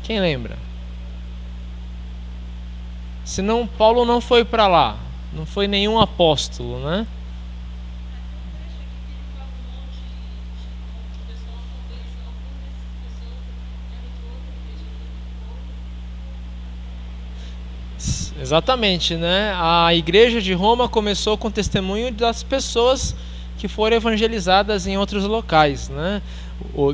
Quem lembra? Senão Paulo não foi para lá, não foi nenhum apóstolo, né? Exatamente, né? A igreja de Roma começou com testemunho das pessoas que foram evangelizadas em outros locais, né?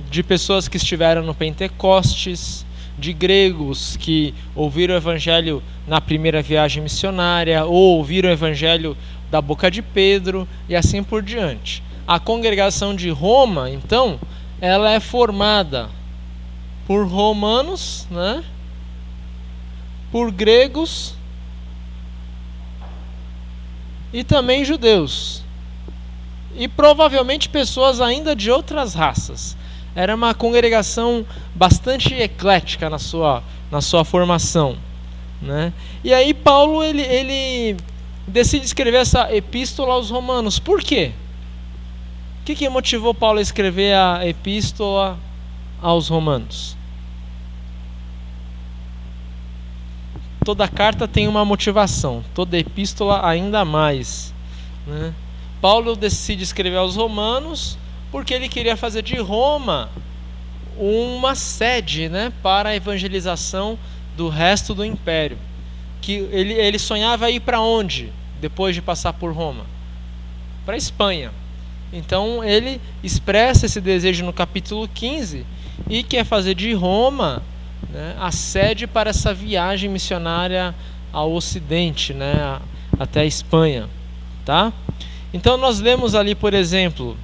De pessoas que estiveram no Pentecostes, de gregos que ouviram o evangelho na primeira viagem missionária, ou ouviram o evangelho da boca de Pedro, e assim por diante. A congregação de Roma, então, ela é formada por romanos, né? Por gregos e também judeus, e provavelmente pessoas ainda de outras raças. Era uma congregação bastante eclética na sua formação, né? E aí Paulo ele decide escrever essa epístola aos romanos. Por quê? O que motivou Paulo a escrever a epístola aos romanos? Toda carta tem uma motivação, toda epístola ainda mais, né? Paulo decide escrever aos romanos porque ele queria fazer de Roma uma sede, né, para a evangelização do resto do império. Que ele sonhava ir para onde depois de passar por Roma? Para a Espanha. Então ele expressa esse desejo no capítulo 15 e quer fazer de Roma, né, a sede para essa viagem missionária ao Ocidente, né, até a Espanha, tá? Então nós lemos ali, por exemplo,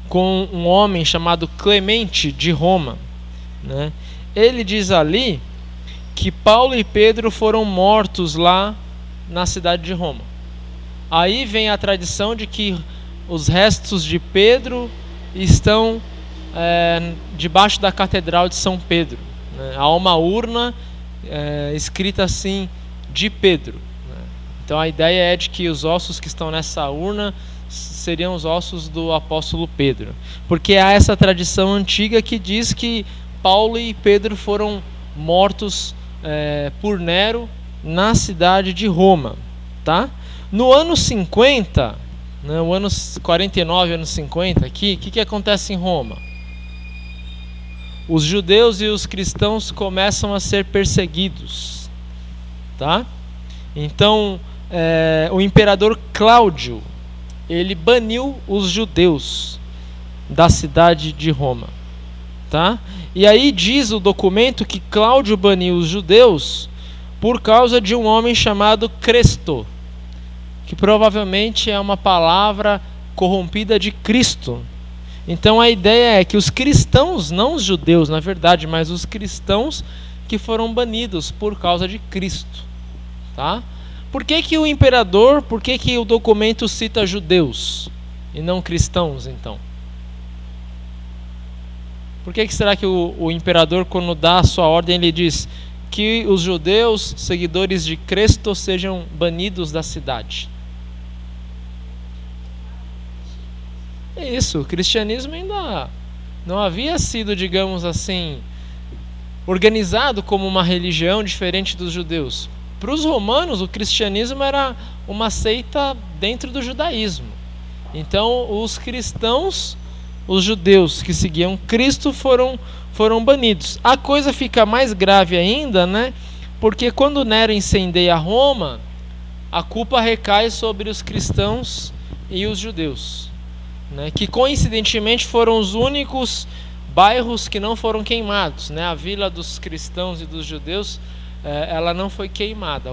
com um homem chamado Clemente de Roma, né? Ele diz ali que Paulo e Pedro foram mortos lá na cidade de Roma. Aí vem a tradição de que os restos de Pedro estão debaixo da Catedral de São Pedro, né? Há uma urna escrita assim, de Pedro, né? Então a ideia é de que os ossos que estão nessa urna seriam os ossos do apóstolo Pedro, porque há essa tradição antiga que diz que Paulo e Pedro foram mortos por Nero na cidade de Roma, tá? No ano 50, né, o ano 49, ano 50 aqui, o que acontece em Roma? Os judeus e os cristãos começam a ser perseguidos, tá? Então o imperador Cláudio, ele baniu os judeus da cidade de Roma, tá? E aí diz o documento que Cláudio baniu os judeus por causa de um homem chamado Cresto, que provavelmente é uma palavra corrompida de Cristo. Então a ideia é que os cristãos, não os judeus na verdade, mas os cristãos que foram banidos por causa de Cristo, tá? Por que o imperador, por que o documento cita judeus e não cristãos, então? Por que será que o imperador, quando dá a sua ordem, ele diz que os judeus, seguidores de Cristo, sejam banidos da cidade? É isso, o cristianismo ainda não havia sido, digamos assim, organizado como uma religião diferente dos judeus. Para os romanos, o cristianismo era uma seita dentro do judaísmo. Então, os cristãos, os judeus que seguiam Cristo foram banidos. A coisa fica mais grave ainda, né? Porque quando Nero incendeia Roma, a culpa recai sobre os cristãos e os judeus, né? Que coincidentemente foram os únicos bairros que não foram queimados, né? A vila dos cristãos e dos judeus, ela não foi queimada.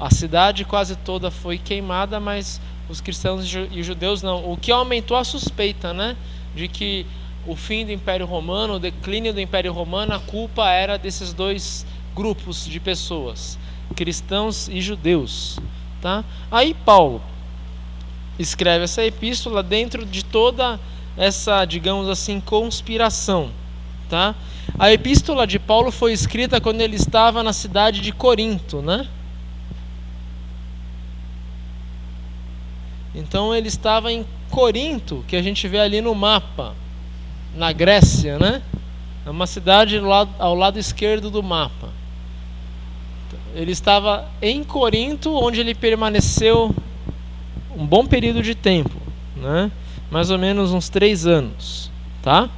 A cidade quase toda foi queimada, mas os cristãos e os judeus não. O que aumentou a suspeita, né, de que o fim do Império Romano, o declínio do Império Romano, a culpa era desses dois grupos de pessoas, cristãos e judeus, tá? Aí Paulo escreve essa epístola dentro de toda essa, digamos assim, conspiração, tá? A epístola de Paulo foi escrita quando ele estava na cidade de Corinto, né? Então ele estava em Corinto, que a gente vê ali no mapa, na Grécia, né? É uma cidade ao lado esquerdo do mapa. Ele estava em Corinto, onde ele permaneceu um bom período de tempo, né? Mais ou menos uns 3 anos, tá?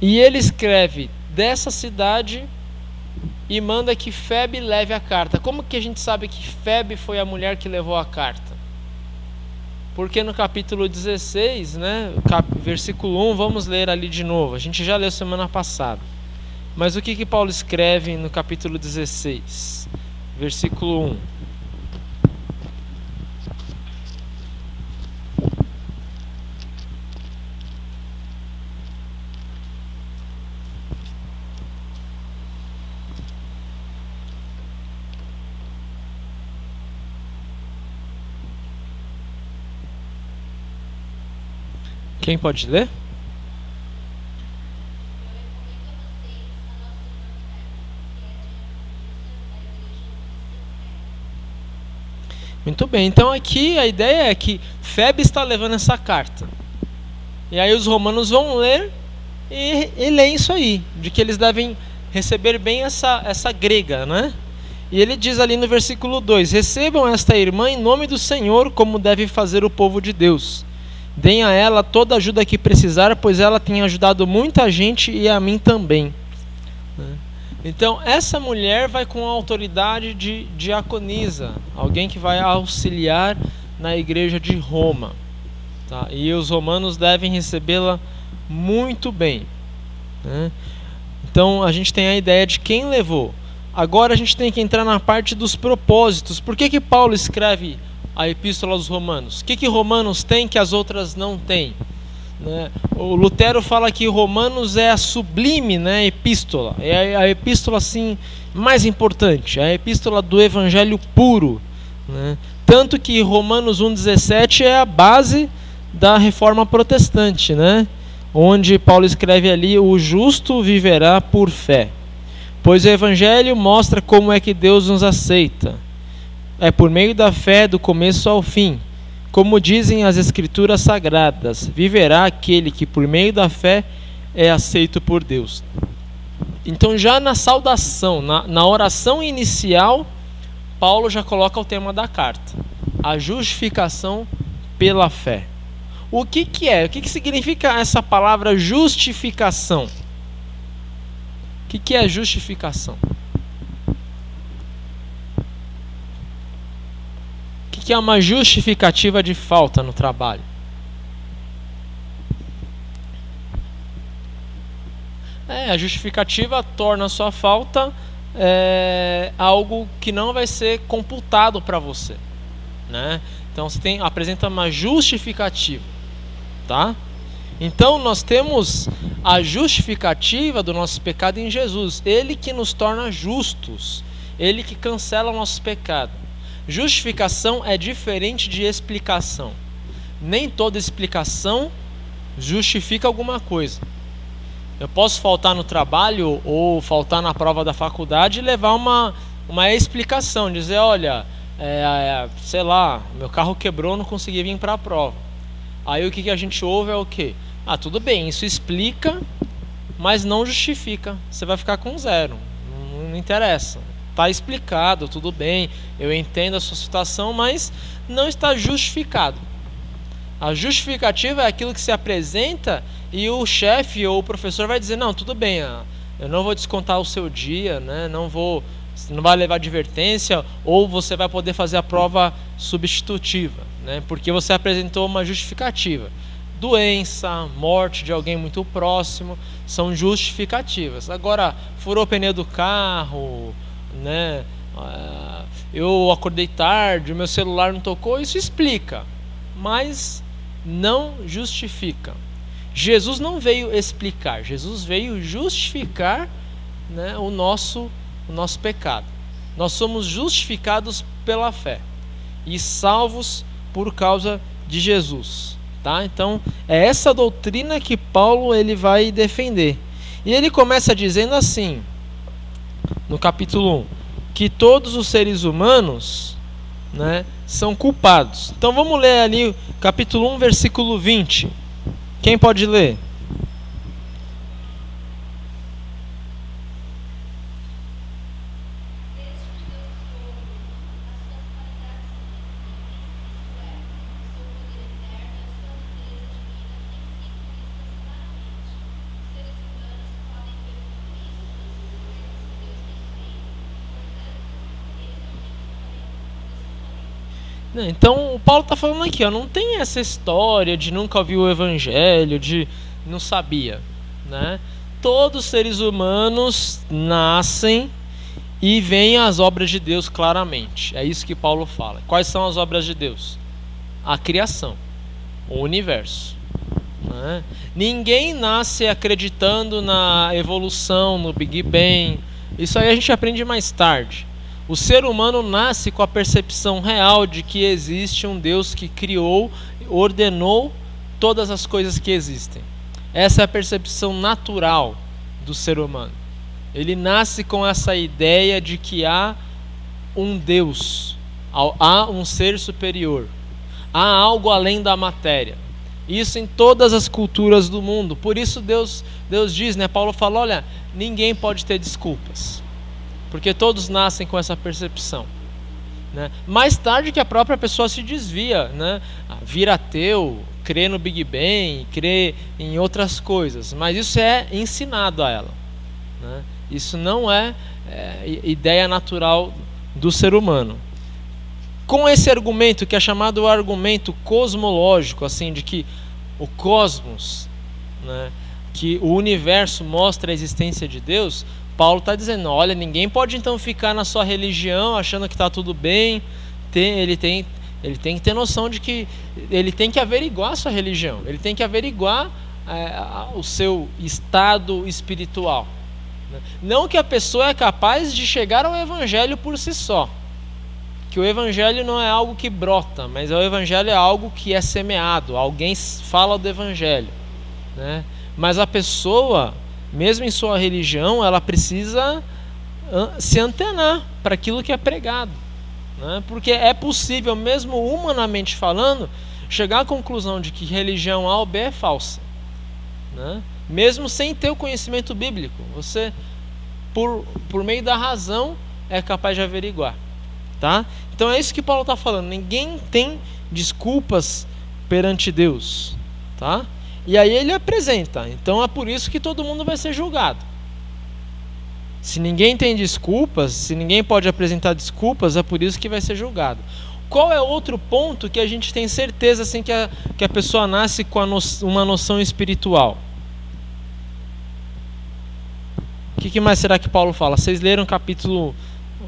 E ele escreve dessa cidade e manda que Febe leve a carta. Como que a gente sabe que Febe foi a mulher que levou a carta? Porque no capítulo 16, né, versículo 1, vamos ler ali de novo. A gente já leu semana passada. Mas o que Paulo escreve no capítulo 16, versículo 1? Quem pode ler? Muito bem, então aqui a ideia é que Febe está levando essa carta. E aí os romanos vão ler e leem isso aí, de que eles devem receber bem essa grega, né? E ele diz ali no versículo 2: recebam esta irmã em nome do Senhor, como deve fazer o povo de Deus. Deem a ela toda a ajuda que precisar, pois ela tem ajudado muita gente e a mim também. Então, essa mulher vai com a autoridade de diaconisa, alguém que vai auxiliar na igreja de Roma. Tá? E os romanos devem recebê-la muito bem. Né? Então, a gente tem a ideia de quem levou. Agora a gente tem que entrar na parte dos propósitos. Por que Paulo escreve a epístola aos Romanos? O que Romanos tem que as outras não têm? Né? O Lutero fala que Romanos é a sublime, né, epístola. É a epístola assim, mais importante. É a epístola do evangelho puro. Né? Tanto que Romanos 1,17 é a base da reforma protestante, né? Onde Paulo escreve ali: o justo viverá por fé. Pois o evangelho mostra como é que Deus nos aceita. É por meio da fé do começo ao fim. Como dizem as escrituras sagradas, viverá aquele que por meio da fé é aceito por Deus. Então já na saudação, na oração inicial, Paulo já coloca o tema da carta: a justificação pela fé. O que é? O que significa essa palavra justificação? O que é justificação? O que é uma justificativa de falta no trabalho? A justificativa torna a sua falta algo que não vai ser computado para você, né? Então você apresenta uma justificativa, tá? Então nós temos a justificativa do nosso pecado em Jesus. Ele que nos torna justos, Ele que cancela o nosso pecado. Justificação é diferente de explicação. Nem toda explicação justifica alguma coisa. Eu posso faltar no trabalho ou faltar na prova da faculdade e levar uma explicação, dizer: olha, sei lá, meu carro quebrou, não consegui vir para a prova. Aí o que a gente ouve é o quê? Tudo bem, isso explica, mas não justifica. Você vai ficar com 0. Não interessa. Está explicado, tudo bem, eu entendo a sua situação, mas não está justificado. A justificativa é aquilo que se apresenta e o chefe ou o professor vai dizer: não, tudo bem, eu não vou descontar o seu dia, né? Não vai levar advertência, ou você vai poder fazer a prova substitutiva, né? Porque você apresentou uma justificativa. Doença, morte de alguém muito próximo são justificativas. Agora, furou o pneu do carro, né? Eu acordei tarde, o meu celular não tocou, isso explica, mas não justifica. Jesus não veio explicar, Jesus veio justificar, né, o nosso pecado. Nós somos justificados pela fé e salvos por causa de Jesus, tá? Então é essa doutrina que Paulo ele vai defender. E ele começa dizendo assim, no capítulo 1, que todos os seres humanos, né, são culpados. Então vamos ler ali capítulo 1, versículo 20. Quem pode ler? Então o Paulo está falando aqui, ó, não tem essa história de nunca ouvir o evangelho, de não sabia, né? Todos os seres humanos nascem e veem as obras de Deus claramente. É isso que Paulo fala. Quais são as obras de Deus? A criação, o universo, né? Ninguém nasce acreditando na evolução, no Big Bang. Isso aí a gente aprende mais tarde. O ser humano nasce com a percepção real de que existe um Deus que criou, ordenou todas as coisas que existem. Essa é a percepção natural do ser humano. Ele nasce com essa ideia de que há um Deus, há um ser superior, há algo além da matéria. Isso em todas as culturas do mundo. Por isso Deus diz, né? Paulo fala, olha, ninguém pode ter desculpas, porque todos nascem com essa percepção, né? Mais tarde que a própria pessoa se desvia, né? Vira ateu, crê no Big Bang, crê em outras coisas, mas isso é ensinado a ela, né? Isso não é ideia natural do ser humano. Com esse argumento, que é chamado o argumento cosmológico, assim, de que o cosmos, né, que o universo mostra a existência de Deus, Paulo está dizendo, olha, ninguém pode então ficar na sua religião achando que está tudo bem. Ele tem que ter noção de que ele tem que averiguar a sua religião, ele tem que averiguar o seu estado espiritual. Não que a pessoa é capaz de chegar ao evangelho por si só, que o evangelho não é algo que brota, mas o evangelho é algo que é semeado, alguém fala do evangelho, né? Mas a pessoa, mesmo em sua religião, ela precisa se antenar para aquilo que é pregado, né? Porque é possível, mesmo humanamente falando, chegar à conclusão de que religião A ou B é falsa, né? Mesmo sem ter o conhecimento bíblico, você, por meio da razão, é capaz de averiguar, tá? Então é isso que Paulo está falando. Ninguém tem desculpas perante Deus, tá? E aí ele apresenta. Então é por isso que todo mundo vai ser julgado. Se ninguém tem desculpas, se ninguém pode apresentar desculpas, é por isso que vai ser julgado. Qual é outro ponto que a gente tem certeza assim, que a pessoa nasce com uma noção espiritual? O que mais será que Paulo fala? Vocês leram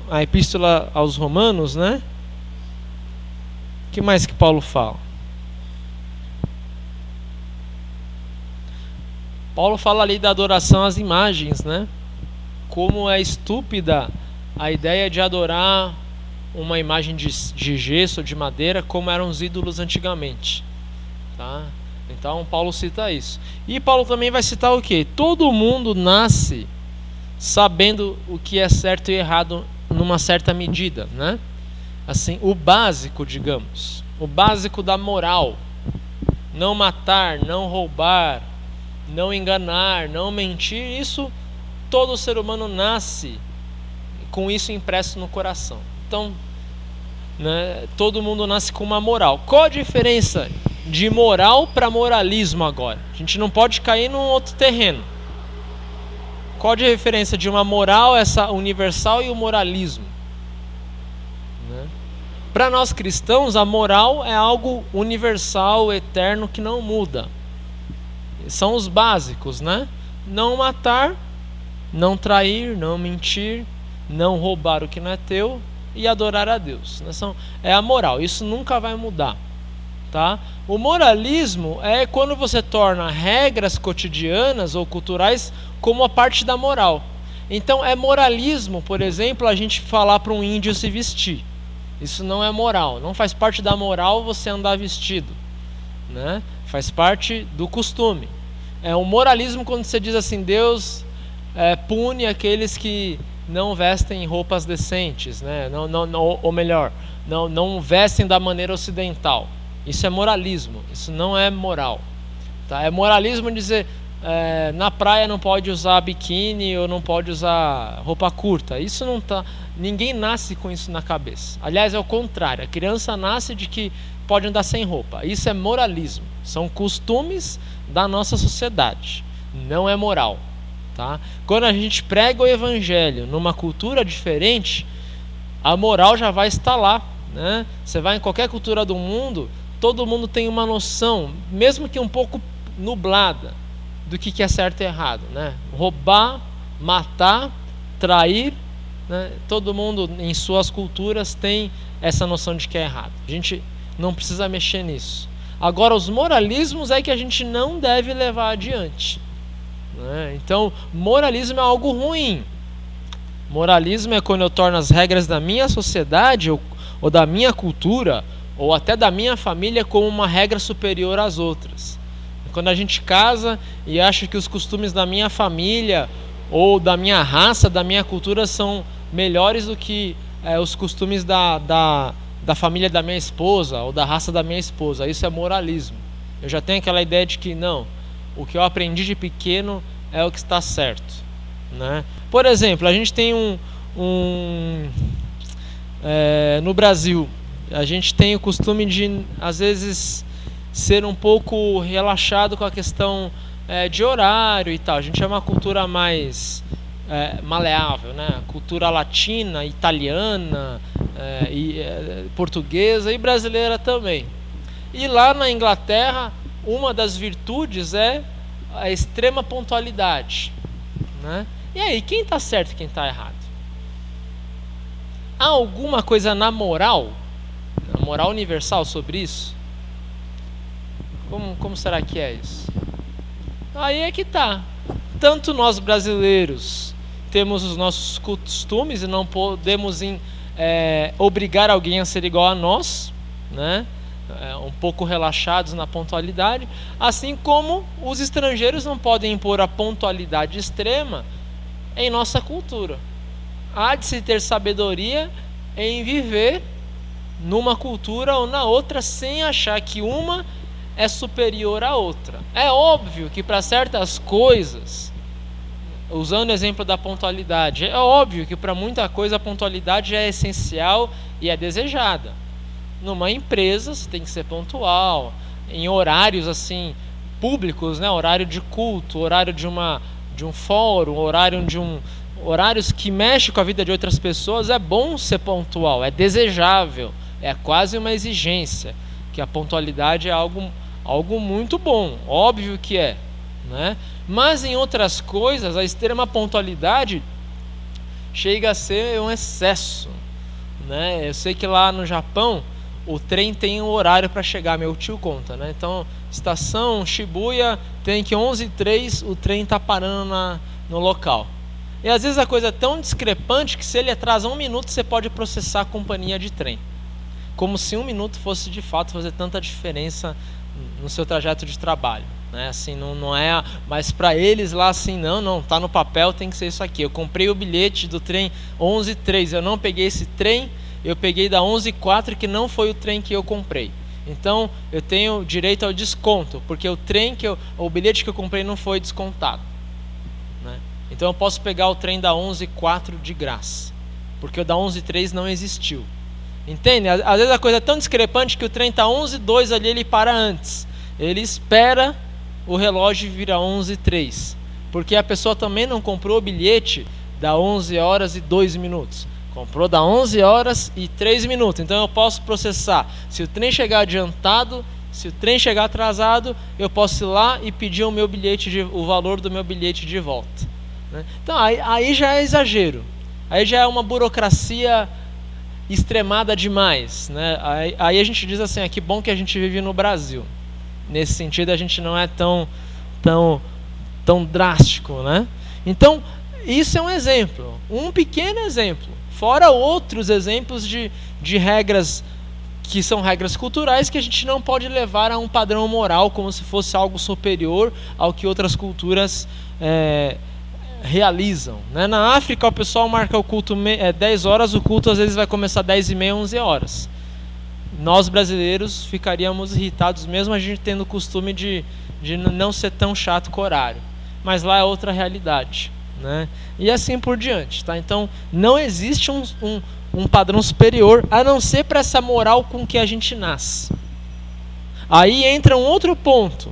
a epístola aos Romanos, né? O que mais que Paulo fala? Paulo fala ali da adoração às imagens, né? Como é estúpida a ideia de adorar uma imagem de gesso ou de madeira, como eram os ídolos antigamente, tá? Então Paulo cita isso. E Paulo também vai citar o quê? Todo mundo nasce sabendo o que é certo e errado numa certa medida, né? Assim, o básico, digamos, o básico da moral: não matar, não roubar, não enganar, não mentir. Isso todo ser humano nasce com isso impresso no coração. Então, né, todo mundo nasce com uma moral. Qual a diferença de moral para moralismo agora? A gente não pode cair num outro terreno. Qual a diferença de uma moral, essa universal, e o moralismo? Né? Para nós cristãos, a moral é algo universal, eterno, que não muda. São os básicos, né? Não matar, não trair, não mentir, não roubar o que não é teu e adorar a Deus. É a moral, isso nunca vai mudar, tá? O moralismo é quando você torna regras cotidianas ou culturais como a parte da moral. Então é moralismo, por exemplo, a gente falar para um índio se vestir. Isso não é moral, não faz parte da moral você andar vestido, né? Faz parte do costume. É um moralismo quando você diz assim, Deus pune aqueles que não vestem roupas decentes, né? Ou melhor, não vestem da maneira ocidental. Isso é moralismo, isso não é moral, tá? É moralismo dizer na praia não pode usar biquíni ou não pode usar roupa curta. Isso não tá. Ninguém nasce com isso na cabeça. Aliás, é o contrário. A criança nasce de que pode andar sem roupa. Isso é moralismo. São costumes da nossa sociedade. Não é moral, tá? Quando a gente prega o evangelho numa cultura diferente, a moral já vai estar lá né? Você vai em qualquer cultura do mundo, todo mundo tem uma noção, mesmo que um pouco nublada, do que é certo e errado, né? Roubar, matar, trair, né? Todo mundo em suas culturas tem essa noção de que é errado. A gente não precisa mexer nisso. Agora, os moralismos é que a gente não deve levar adiante, né? Então, moralismo é algo ruim. Moralismo é quando eu torno as regras da minha sociedade ou da minha cultura ou até da minha família como uma regra superior às outras. Quando a gente casa e acha que os costumes da minha família ou da minha raça, da minha cultura são melhores do que os costumes da família da minha esposa ou da raça da minha esposa, isso é moralismo. Eu já tenho aquela ideia de que não, o que eu aprendi de pequeno é o que está certo, né? Por exemplo, a gente tem no Brasil, a gente tem o costume de, às vezes, ser um pouco relaxado com a questão de horário e tal. A gente é uma cultura mais maleável, né? Cultura latina, italiana, portuguesa e brasileira também. E lá na Inglaterra, uma das virtudes é a extrema pontualidade, né? E aí, quem está certo e quem está errado? Há alguma coisa na moral universal sobre isso? Como será que é isso? Aí é que tá. Tanto nós brasileiros temos os nossos costumes e não podemos obrigar alguém a ser igual a nós, né? Um pouco relaxados na pontualidade, assim como os estrangeiros não podem impor a pontualidade extrema em nossa cultura. Há de se ter sabedoria em viver numa cultura ou na outra sem achar que uma é superior à outra. É óbvio que para certas coisas, usando o exemplo da pontualidade, é óbvio que para muita coisa a pontualidade é essencial e é desejada. Numa empresa você tem que ser pontual, em horários assim públicos, né? Horário de culto, horário de um fórum, horários que mexem com a vida de outras pessoas, é bom ser pontual, é desejável, é quase uma exigência, que a pontualidade é algo muito bom, óbvio que é, né? Mas em outras coisas, a extrema pontualidade chega a ser um excesso, né? Eu sei que lá no Japão o trem tem um horário para chegar, meu tio conta, né? Então, estação Shibuya tem que 11h03 o trem está parando no local. E às vezes a coisa é tão discrepante que se ele atrasa 1 minuto, você pode processar a companhia de trem. Como se 1 minuto fosse de fato fazer tanta diferença no seu trajeto de trabalho, né? Assim, não é, mas para eles lá assim, não, tá no papel, tem que ser isso aqui. Eu comprei o bilhete do trem 11h03, eu não peguei esse trem, eu peguei da 11h04 que não foi o trem que eu comprei. Então eu tenho direito ao desconto, porque o bilhete que eu comprei não foi descontado, né? Então eu posso pegar o trem da 11h04 de graça, porque o da 11h03 não existiu. Entende? Às vezes a coisa é tão discrepante que o trem está 11h02 ali, ele para antes. Ele espera o relógio virar 11h03, porque a pessoa também não comprou o bilhete da 11h02. Comprou da 11h03. Então eu posso processar. Se o trem chegar adiantado, se o trem chegar atrasado, eu posso ir lá e pedir o valor do meu bilhete de volta, né? Então aí já é exagero. Aí já é uma burocracia extremada demais, né? Aí a gente diz assim, que bom que a gente vive no Brasil. Nesse sentido a gente não é tão drástico, né? Então isso é um exemplo, um pequeno exemplo, fora outros exemplos de regras que são regras culturais que a gente não pode levar a um padrão moral como se fosse algo superior ao que outras culturas realizam, né? Na África o pessoal marca o culto 10 horas, o culto às vezes vai começar 10h30, 11 horas. Nós brasileiros ficaríamos irritados mesmo a gente tendo o costume de não ser tão chato com o horário, mas lá é outra realidade, né? E assim por diante, tá? Então não existe um padrão superior a não ser para essa moral com que a gente nasce. Aí entra um outro ponto,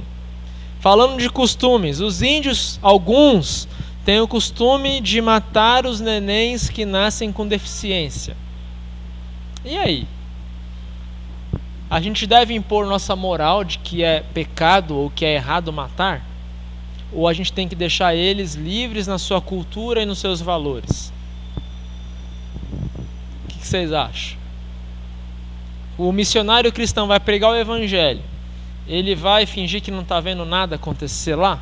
falando de costumes. Os índios, alguns têm o costume de matar os nenéns que nascem com deficiência. E aí? a gente deve impor nossa moral de que é pecado ou que é errado matar? Ou a gente tem que deixar eles livres na sua cultura e nos seus valores? O que vocês acham? O missionário cristão vai pregar o evangelho, ele vai fingir que não está vendo nada acontecer lá?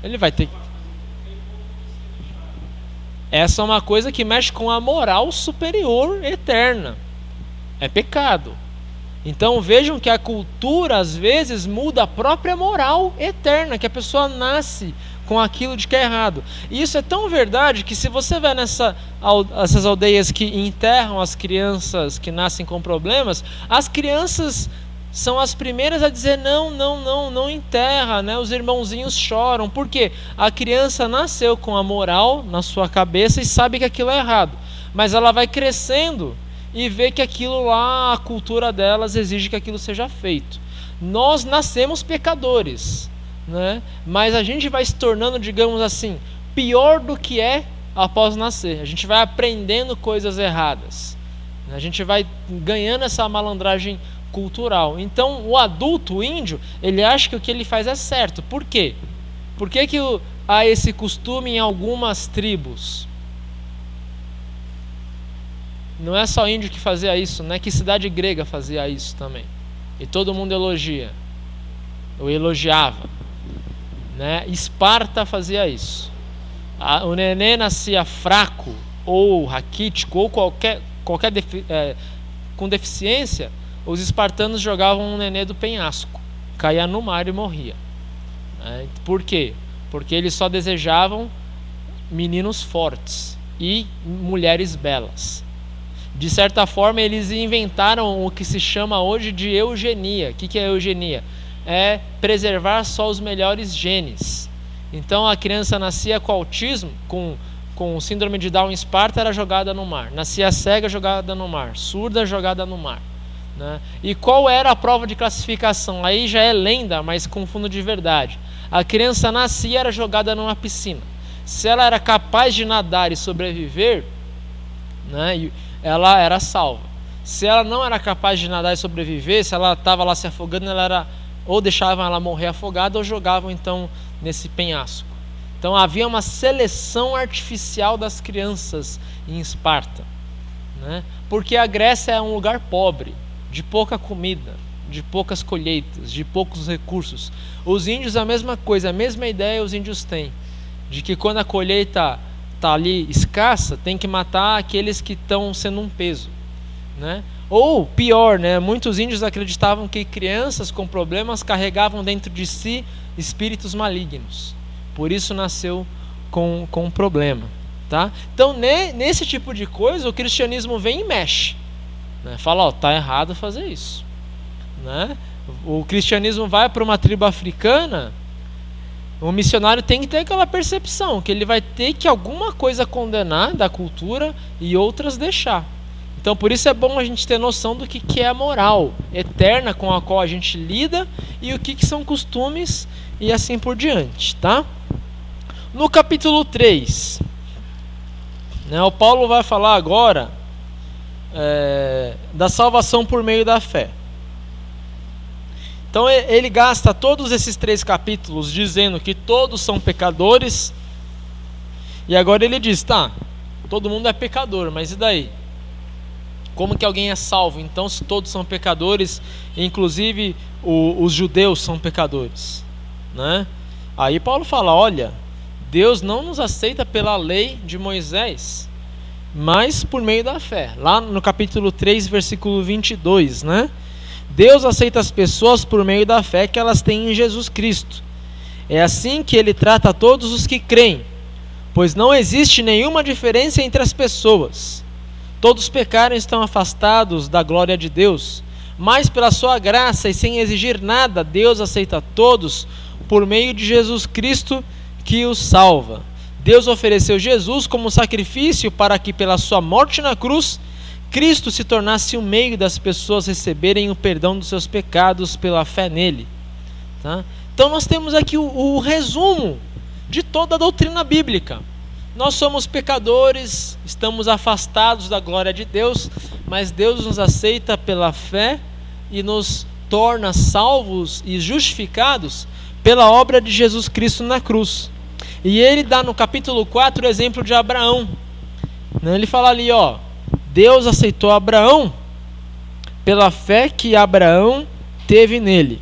Ele vai ter que... Essa é uma coisa que mexe com a moral superior eterna. É pecado. Então vejam que a cultura às vezes muda a própria moral eterna, que a pessoa nasce com aquilo de que é errado. E isso é tão verdade que se você vai essas aldeias que enterram as crianças que nascem com problemas, as crianças são as primeiras a dizer não enterra, né? Os irmãozinhos choram. Por quê? A criança nasceu com a moral na sua cabeça e sabe que aquilo é errado. Mas ela vai crescendo e vê que aquilo lá, a cultura delas exige que aquilo seja feito. Nós nascemos pecadores, né? Mas a gente vai se tornando, digamos assim, pior do que é após nascer. A gente vai aprendendo coisas erradas. A gente vai ganhando essa malandragem cultural. Então o adulto, o índio, ele acha que o que ele faz é certo. Por quê? Por que há esse costume em algumas tribos? Não é só índio que fazia isso, né? Que cidade grega fazia isso também. E todo mundo elogia. Ou elogiava, né? Esparta fazia isso. O nenê nascia fraco, ou raquítico, ou qualquer com deficiência, os espartanos jogavam um nenê do penhasco, caía no mar e morria. Por quê? Porque eles só desejavam meninos fortes e mulheres belas. De certa forma, eles inventaram o que se chama hoje de eugenia. O que é eugenia? É preservar só os melhores genes. Então, a criança nascia com autismo, com síndrome de Down em Esparta, era jogada no mar. Nascia cega, jogada no mar. Surda, jogada no mar. Né? E qual era a prova de classificação? Aí já é lenda, mas com fundo de verdade. A criança nascia e era jogada numa piscina. Se ela era capaz de nadar e sobreviver, né, ela era salva. Se ela não era capaz de nadar e sobreviver, se ela estava lá se afogando, ela era, ou deixavam ela morrer afogada ou jogavam então nesse penhasco. Então havia uma seleção artificial das crianças em Esparta, né? Porque a Grécia é um lugar pobre, de pouca comida, de poucas colheitas, de poucos recursos. Os índios a mesma coisa, a mesma ideia os índios têm, de que quando a colheita está ali escassa, tem que matar aqueles que estão sendo um peso, né? Ou pior, né? Muitos índios acreditavam que crianças com problemas carregavam dentro de si espíritos malignos, por isso nasceu com um problema, tá? Então nesse tipo de coisa o cristianismo vem e mexe, né? Fala, ó, tá errado fazer isso, né? O cristianismo vai para uma tribo africana, o missionário tem que ter aquela percepção que ele vai ter que alguma coisa condenar da cultura e outras deixar. Então por isso é bom a gente ter noção do que é a moral eterna com a qual a gente lida e o que são costumes e assim por diante, tá? No capítulo 3, né, o Paulo vai falar agora da salvação por meio da fé. Então ele gasta todos esses 3 capítulos dizendo que todos são pecadores. E agora ele diz, tá, todo mundo é pecador, mas e daí? Como que alguém é salvo? Então se todos são pecadores, inclusive os judeus são pecadores, né? Aí Paulo fala, olha, Deus não nos aceita pela lei de Moisés, mas por meio da fé. Lá no capítulo 3, versículo 22, né? Deus aceita as pessoas por meio da fé que elas têm em Jesus Cristo. É assim que ele trata todos os que creem, pois não existe nenhuma diferença entre as pessoas. Todos pecaram e estão afastados da glória de Deus, mas pela sua graça e sem exigir nada, Deus aceita todos por meio de Jesus Cristo que os salva. Deus ofereceu Jesus como sacrifício para que pela sua morte na cruz Cristo se tornasse o meio das pessoas receberem o perdão dos seus pecados pela fé nele, tá? Então nós temos aqui o resumo de toda a doutrina bíblica. Nós somos pecadores, estamos afastados da glória de Deus, mas Deus nos aceita pela fé e nos torna salvos e justificados pela obra de Jesus Cristo na cruz. E ele dá no capítulo 4 o exemplo de Abraão. Ele fala ali, ó, Deus aceitou Abraão pela fé que Abraão teve nele.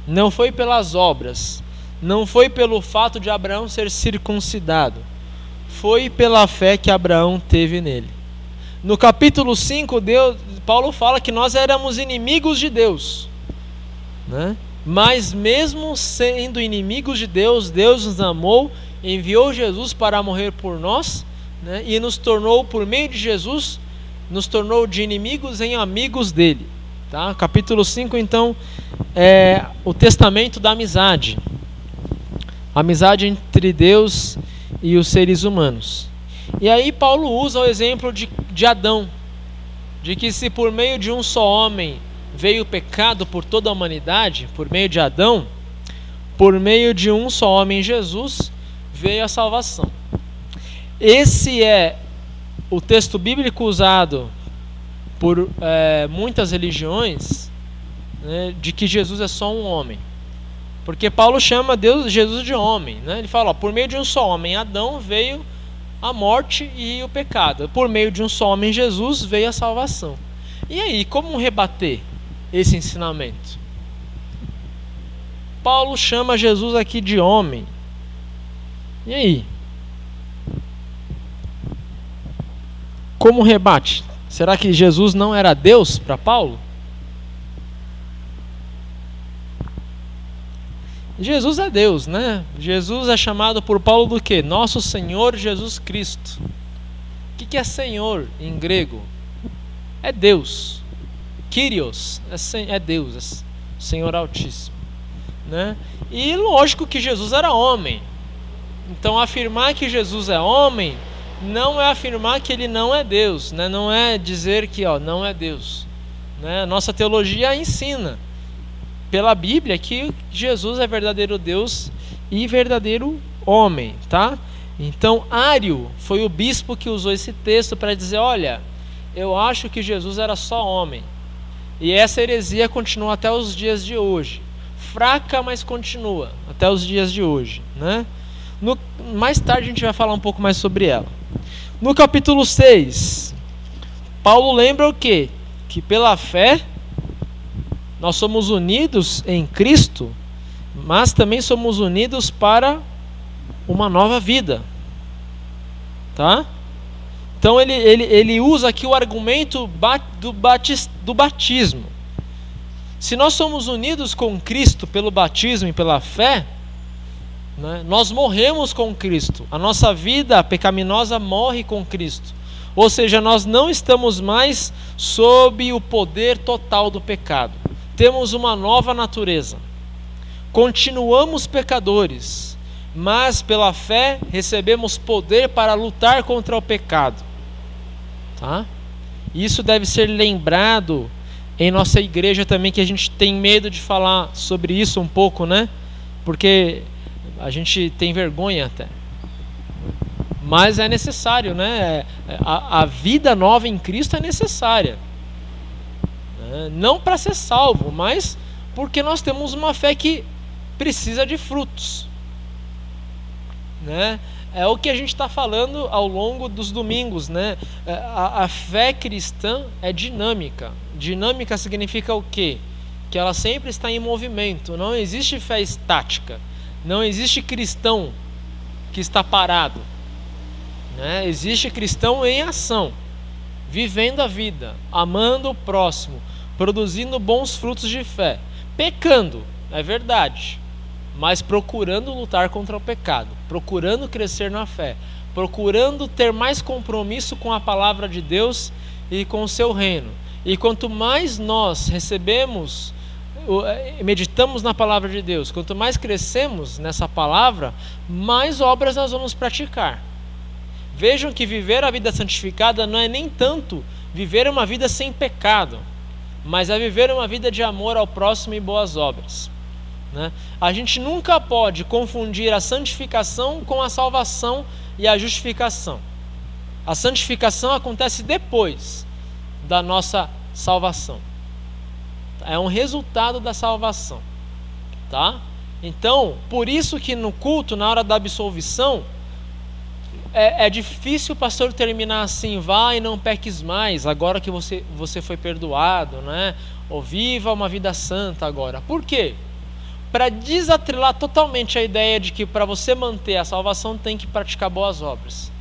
Não foi pelas obras, não foi pelo fato de Abraão ser circuncidado, foi pela fé que Abraão teve nele. No capítulo 5, Paulo fala que nós éramos inimigos de Deus, né? Mas mesmo sendo inimigos de Deus, Deus nos amou, enviou Jesus para morrer por nós, né? E nos tornou, por meio de Jesus, nos tornou de inimigos em amigos dele. Tá? Capítulo 5, então, é o testamento da amizade. Amizade entre Deus e os seres humanos. E aí Paulo usa o exemplo de Adão, de que se por meio de um só homem veio o pecado por toda a humanidade, por meio de Adão, por meio de um só homem, Jesus, veio a salvação. Esse é o texto bíblico usado por muitas religiões, né, de que Jesus é só um homem. Porque Paulo chama Jesus de homem, né? Ele fala, ó, por meio de um só homem, Adão, veio a morte e o pecado. Por meio de um só homem, Jesus, veio a salvação. E aí, como rebater esse ensinamento? Paulo chama Jesus aqui de homem. E aí? Como rebate? Será que Jesus não era Deus para Paulo? Jesus é Deus, né? Jesus é chamado por Paulo do quê? Nosso Senhor Jesus Cristo. O que é Senhor em grego? É Deus. Kyrios é Deus, é Senhor Altíssimo, né? E lógico que Jesus era homem. Então afirmar que Jesus é homem não é afirmar que ele não é Deus, né? Não é dizer que não é Deus, né? Nossa teologia ensina pela Bíblia que Jesus é verdadeiro Deus e verdadeiro homem, tá? Então Ário foi o bispo que usou esse texto para dizer, olha, eu acho que Jesus era só homem. E essa heresia continua até os dias de hoje. Fraca, mas continua até os dias de hoje, né? Mais tarde a gente vai falar um pouco mais sobre ela. No capítulo 6, Paulo lembra o quê? Que pela fé nós somos unidos em Cristo, mas também somos unidos para uma nova vida, tá? Então ele usa aqui o argumento do batismo. Se nós somos unidos com Cristo pelo batismo e pela fé, né, nós morremos com Cristo. A nossa vida pecaminosa morre com Cristo. Ou seja, nós não estamos mais sob o poder total do pecado. Temos uma nova natureza. Continuamos pecadores, mas pela fé recebemos poder para lutar contra o pecado. Tá? Isso deve ser lembrado em nossa igreja também, que a gente tem medo de falar sobre isso um pouco, né? Porque a gente tem vergonha até. Mas é necessário, né? A vida nova em Cristo é necessária. Não para ser salvo, mas porque nós temos uma fé que precisa de frutos, né? É o que a gente está falando ao longo dos domingos, né? A fé cristã é dinâmica. Dinâmica significa o quê? Que ela sempre está em movimento. Não existe fé estática. Não existe cristão que está parado, né? Existe cristão em ação, vivendo a vida, amando o próximo, produzindo bons frutos de fé, pecando, é verdade, mas procurando lutar contra o pecado, procurando crescer na fé, procurando ter mais compromisso com a palavra de Deus e com o seu reino. E quanto mais nós recebemos, meditamos na palavra de Deus, quanto mais crescemos nessa palavra, mais obras nós vamos praticar. Vejam que viver a vida santificada não é nem tanto viver uma vida sem pecado, mas é viver uma vida de amor ao próximo e boas obras, né? A gente nunca pode confundir a santificação com a salvação e a justificação. A santificação acontece depois, da nossa salvação. É um resultado da salvação, tá? Então, por isso que no culto, na hora da absolvição, é difícil o pastor terminar assim: vai e não peques mais, agora que você foi perdoado, né? Ou viva uma vida santa agora. Por quê? Para desatrelar totalmente a ideia de que para você manter a salvação tem que praticar boas obras.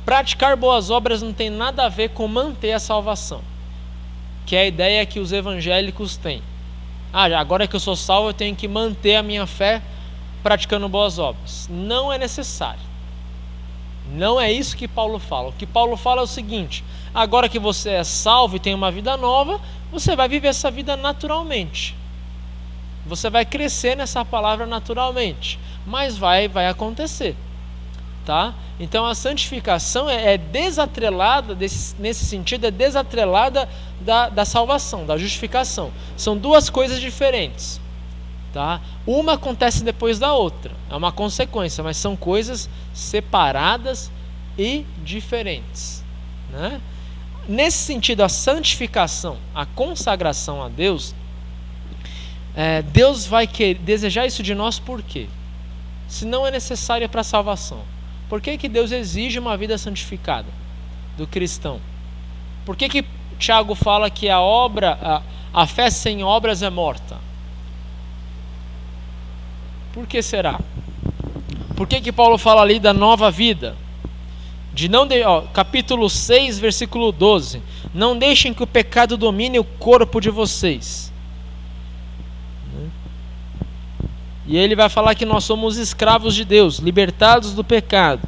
Praticar boas obras não tem nada a ver com manter a salvação, que é a ideia que os evangélicos têm. Agora que eu sou salvo eu tenho que manter a minha fé praticando boas obras. Não é necessário. Não é isso que Paulo fala. O que Paulo fala é o seguinte: agora que você é salvo e tem uma vida nova, você vai viver essa vida naturalmente. Você vai crescer nessa palavra naturalmente, mas vai acontecer, tá? Então a santificação é desatrelada, nesse sentido, é desatrelada da salvação, da justificação. São duas coisas diferentes, tá? Uma acontece depois da outra, é uma consequência, mas são coisas separadas e diferentes, né? Nesse sentido, a santificação, a consagração a Deus, Deus vai desejar isso de nós. Por quê? Se não é necessária para a salvação, por que Deus exige uma vida santificada do cristão? Por que Tiago fala que a fé sem obras é morta? Por que será? Por que Paulo fala ali da nova vida? Capítulo 6, versículo 12: não deixem que o pecado domine o corpo de vocês. E ele vai falar que nós somos escravos de Deus, libertados do pecado.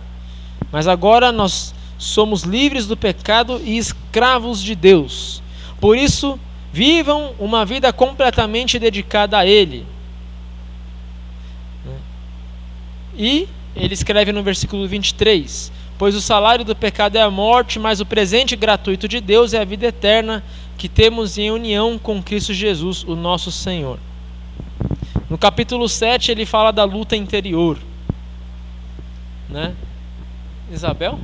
Mas agora nós somos livres do pecado e escravos de Deus. Por isso, vivam uma vida completamente dedicada a Ele. E ele escreve no versículo 23: pois o salário do pecado é a morte, mas o presente gratuito de Deus é a vida eterna que temos em união com Cristo Jesus, o nosso Senhor. No capítulo 7 ele fala da luta interior, né? Isabel?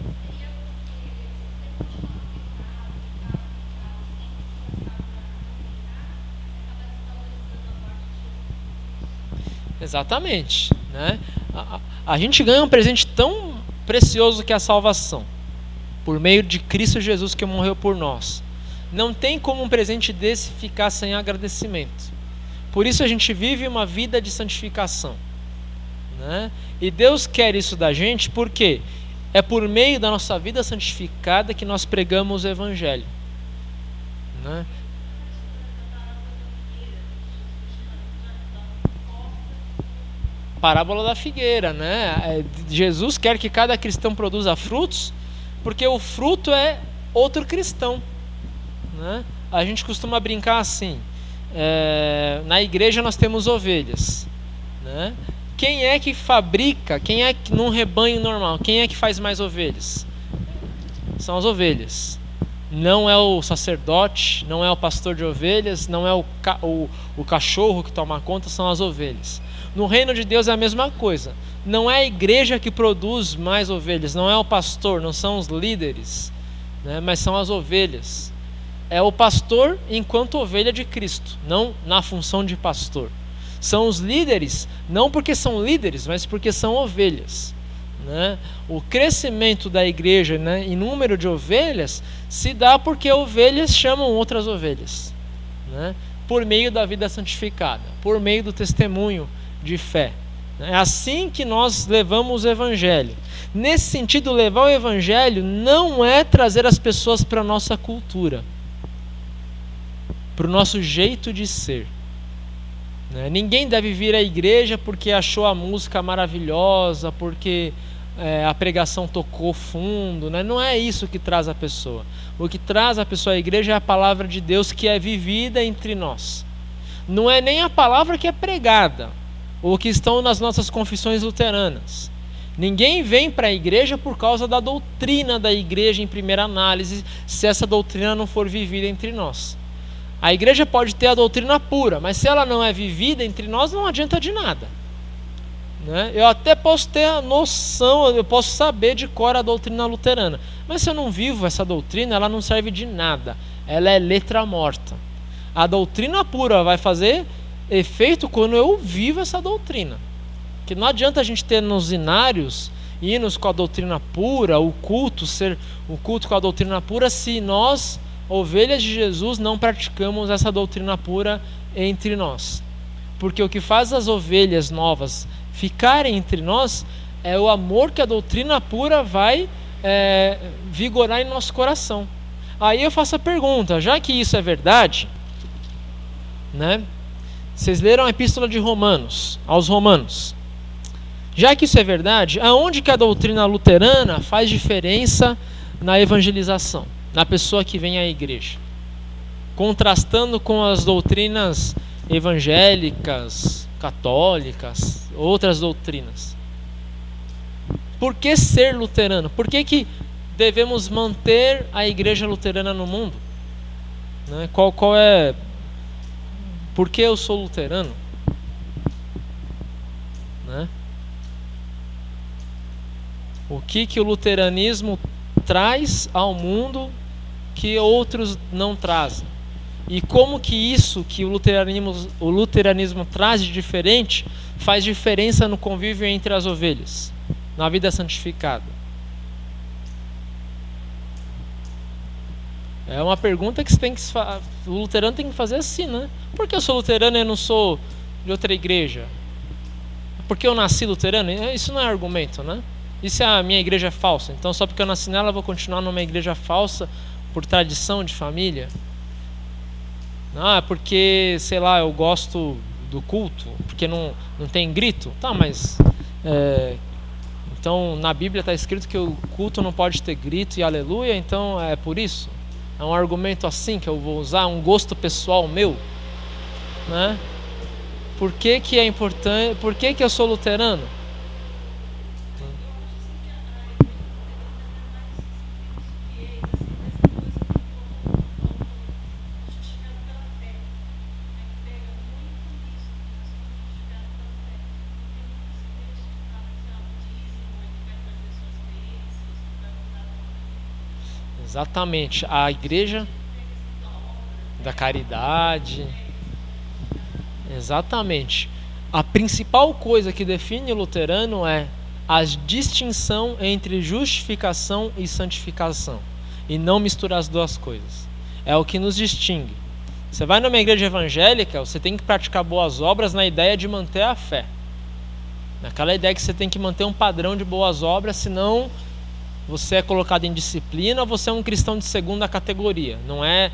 Exatamente, né? A gente ganha um presente tão precioso que é a salvação, por meio de Cristo Jesus que morreu por nós. Não tem como um presente desse ficar sem agradecimento. Por isso a gente vive uma vida de santificação, né? E Deus quer isso da gente porque é por meio da nossa vida santificada que nós pregamos o Evangelho, né? Parábola da figueira, né? Jesus quer que cada cristão produza frutos, porque o fruto é outro cristão, né? A gente costuma brincar assim: na igreja nós temos ovelhas, né? Quem é que fabrica, quem é que num rebanho normal, quem é que faz mais ovelhas? São as ovelhas. Não é o sacerdote, não é o pastor de ovelhas, não é o cachorro que toma conta, são as ovelhas. No reino de Deus é a mesma coisa. Não é a igreja que produz mais ovelhas, não é o pastor, não são os líderes, né? Mas são as ovelhas. É o pastor enquanto ovelha de Cristo, não na função de pastor. São os líderes, não porque são líderes, mas porque são ovelhas, né? O crescimento da igreja, né, em número de ovelhas se dá porque ovelhas chamam outras ovelhas, né? Por meio da vida santificada, por meio do testemunho de fé. É assim que nós levamos o Evangelho. Nesse sentido, levar o Evangelho não é trazer as pessoas para a nossa cultura, para o nosso jeito de ser, né? Ninguém deve vir à igreja porque achou a música maravilhosa, porque a pregação tocou fundo, né? Não é isso que traz a pessoa. O que traz a pessoa à igreja é a palavra de Deus que é vivida entre nós. Não é nem a palavra que é pregada, ou que estão nas nossas confissões luteranas. Ninguém vem para a igreja por causa da doutrina da igreja em primeira análise, se essa doutrina não for vivida entre nós. A igreja pode ter a doutrina pura, mas se ela não é vivida entre nós, não adianta de nada, né? Eu até posso ter a noção, eu posso saber de cor a doutrina luterana, mas se eu não vivo essa doutrina, ela não serve de nada. ela é letra morta. A doutrina pura vai fazer efeito quando eu vivo essa doutrina. Que não adianta a gente ter nos inários hinos com a doutrina pura, o culto ser o culto com a doutrina pura, se nós, ovelhas de Jesus, não praticamos essa doutrina pura entre nós. Porque o que faz as ovelhas novas ficarem entre nós é o amor que a doutrina pura vai vigorar em nosso coração. Aí eu faço a pergunta, já que isso é verdade, né? Vocês leram a epístola de Romanos, aos Romanos. Já que isso é verdade, aonde que a doutrina luterana faz diferença na evangelização, na pessoa que vem à igreja? Contrastando com as doutrinas evangélicas, católicas, outras doutrinas. Por que ser luterano? Por que devemos manter a igreja luterana no mundo? Né? Qual é... Por que eu sou luterano? Né? O que o luteranismo traz ao mundo que outros não trazem? E como que isso que o luteranismo traz de diferente faz diferença no convívio entre as ovelhas, na vida santificada? É uma pergunta que o luterano tem que fazer assim, né? Por que eu sou luterano e eu não sou de outra igreja? Porque eu nasci luterano? Isso não é argumento, né? E se a minha igreja é falsa? Então só porque eu nasci nela eu vou continuar numa igreja falsa por tradição de família? Ah, porque, sei lá, eu gosto do culto, porque não tem grito? Tá, mas... então na Bíblia está escrito que o culto não pode ter grito e aleluia, então é por isso? É um argumento assim que eu vou usar, um gosto pessoal meu, né? Por que é importante? Por que eu sou luterano? Exatamente, a igreja da caridade. Exatamente. A principal coisa que define o luterano é a distinção entre justificação e santificação, e não misturar as duas coisas. É o que nos distingue. Você vai numa igreja evangélica, você tem que praticar boas obras na ideia de manter a fé, naquela ideia que você tem que manter um padrão de boas obras, senão você é colocado em disciplina, você é um cristão de segunda categoria, não é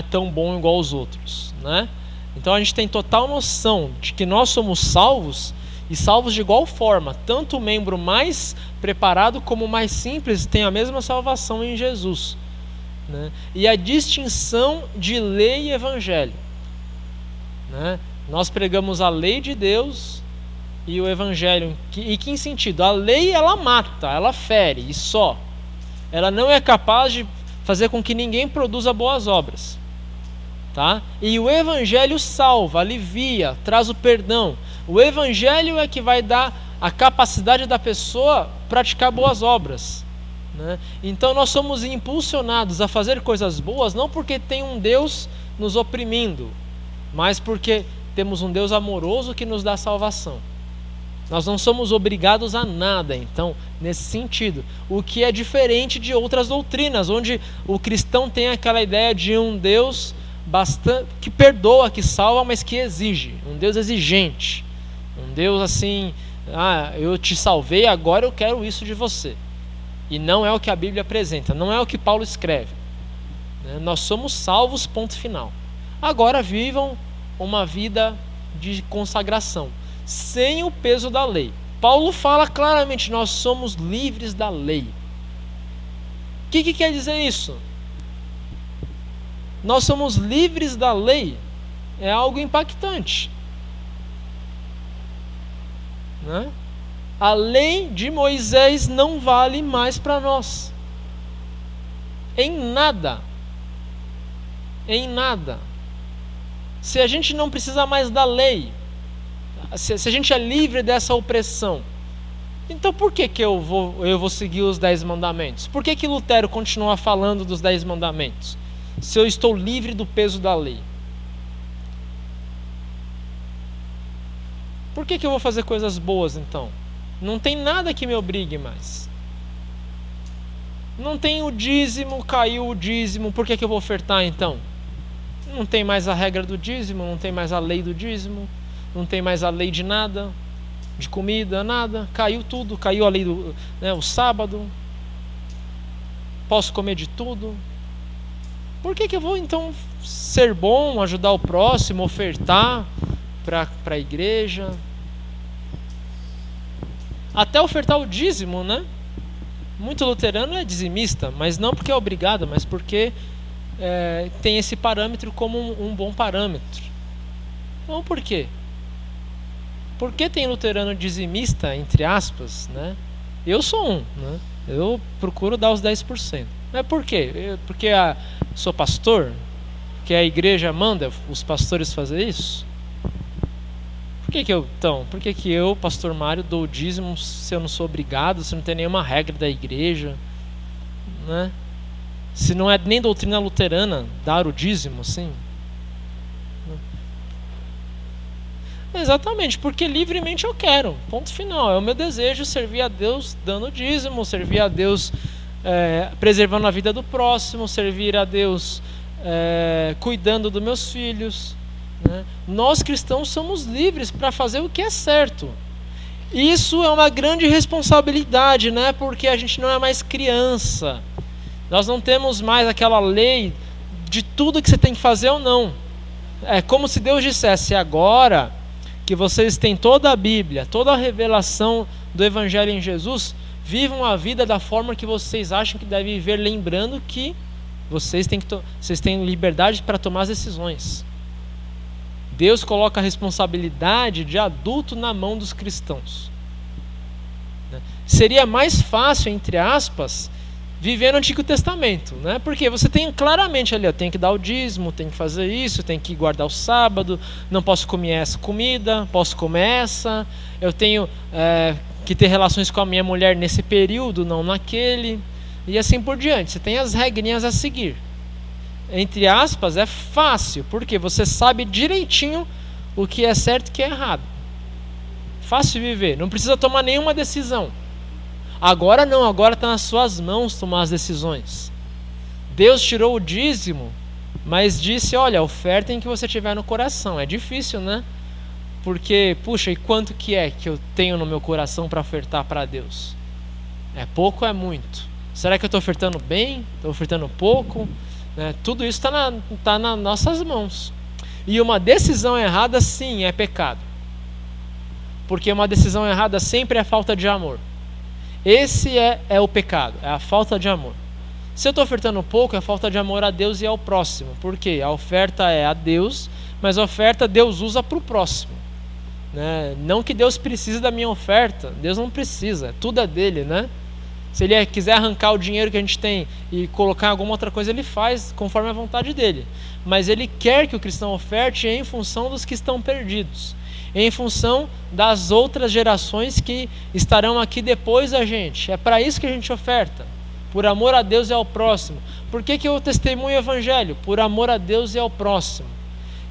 tão bom igual os outros, né? Então a gente tem total noção de que nós somos salvos, e salvos de igual forma. Tanto o membro mais preparado como o mais simples tem a mesma salvação em Jesus, né? E a distinção de lei e evangelho, né? Nós pregamos a lei de Deus e o evangelho. E que em sentido? A lei, ela mata, ela fere, e só. Ela não é capaz de fazer com que ninguém produza boas obras, tá? E o evangelho salva, alivia, traz o perdão. O evangelho é que vai dar a capacidade da pessoa praticar boas obras, né? Então nós somos impulsionados a fazer coisas boas, não porque tem um Deus nos oprimindo, mas porque temos um Deus amoroso que nos dá salvação. Nós não somos obrigados a nada, então, nesse sentido. O que é diferente de outras doutrinas, onde o cristão tem aquela ideia de um Deus que perdoa, que salva, mas que exige. Um Deus exigente. Um Deus assim, eu te salvei, agora eu quero isso de você. E não é o que a Bíblia apresenta, não é o que Paulo escreve, né? Nós somos salvos, ponto final. Agora vivam uma vida de consagração, sem o peso da lei. Paulo fala claramente, nós somos livres da lei. O que quer dizer isso? Nós somos livres da lei, é algo impactante, né? A lei de Moisés não vale mais para nós, em nada, em nada. Se a gente não precisa mais da lei, se a gente é livre dessa opressão, então por que eu vou seguir os 10 mandamentos? Por que Lutero continua falando dos 10 mandamentos? se eu estou livre do peso da lei? Por que eu vou fazer coisas boas então? Não tem nada que me obrigue mais. Não tem o dízimo, caiu o dízimo, por que eu vou ofertar então? Não tem mais a regra do dízimo, não tem mais a lei do dízimo, não tem mais a lei de nada, de comida, nada. Caiu tudo, caiu a lei do, o sábado. Posso comer de tudo. Por que eu vou então ser bom, ajudar o próximo, ofertar para a igreja? Até ofertar o dízimo, né? Muito luterano é dizimista, mas não porque é obrigado, mas porque tem esse parâmetro como um bom parâmetro. Então por quê? Por que tem luterano dizimista, entre aspas, né? Eu sou um, né? Eu procuro dar os 10%. Mas por quê? Porque sou pastor? Que a igreja manda os pastores fazer isso? Por que eu, pastor Mário, dou o dízimo se eu não sou obrigado, se não tem nenhuma regra da igreja, né? Se não é nem doutrina luterana dar o dízimo, assim? Exatamente, porque livremente eu quero, ponto final. É o meu desejo servir a Deus dando dízimo, servir a Deus preservando a vida do próximo, servir a Deus cuidando dos meus filhos, né? Nós cristãos somos livres para fazer o que é certo. Isso é uma grande responsabilidade, né? Porque a gente não é mais criança. Nós não temos mais aquela lei de tudo que você tem que fazer ou não. É como se Deus dissesse: agora que vocês têm toda a Bíblia, toda a revelação do Evangelho em Jesus, vivam a vida da forma que vocês acham que devem viver, lembrando que vocês têm liberdade para tomar as decisões. Deus coloca a responsabilidade de adulto na mão dos cristãos. Seria mais fácil, entre aspas, viver no Antigo Testamento, né? Porque você tem claramente ali, tem que dar o dízimo, tem que fazer isso, tem que guardar o sábado, não posso comer essa comida, posso comer essa, eu tenho que ter relações com a minha mulher nesse período, não naquele, e assim por diante. Você tem as regrinhas a seguir. Entre aspas, é fácil, porque você sabe direitinho o que é certo e o que é errado. Fácil viver, não precisa tomar nenhuma decisão. Agora não, agora está nas suas mãos tomar as decisões. Deus tirou o dízimo, mas disse: olha, ofertem que você tiver no coração. É difícil, né? Porque, puxa, e quanto que eu tenho no meu coração para ofertar para Deus? É pouco ou é muito? Será que eu estou ofertando bem? Estou ofertando pouco? Tudo isso está nas nossas mãos. E uma decisão errada, sim, é pecado. Porque uma decisão errada sempre é falta de amor. Esse é o pecado, é a falta de amor. Se eu estou ofertando pouco, é falta de amor a Deus e ao próximo. Por quê? A oferta é a Deus, mas a oferta Deus usa para o próximo, né? Não que Deus precise da minha oferta, Deus não precisa, tudo é dele, né? Se ele quiser arrancar o dinheiro que a gente tem e colocar em alguma outra coisa, ele faz conforme a vontade dele. Mas ele quer que o cristão oferte em função dos que estão perdidos, em função das outras gerações que estarão aqui depois da gente. É para isso que a gente oferta, por amor a Deus e ao próximo. Por que eu testemunho o Evangelho? Por amor a Deus e ao próximo.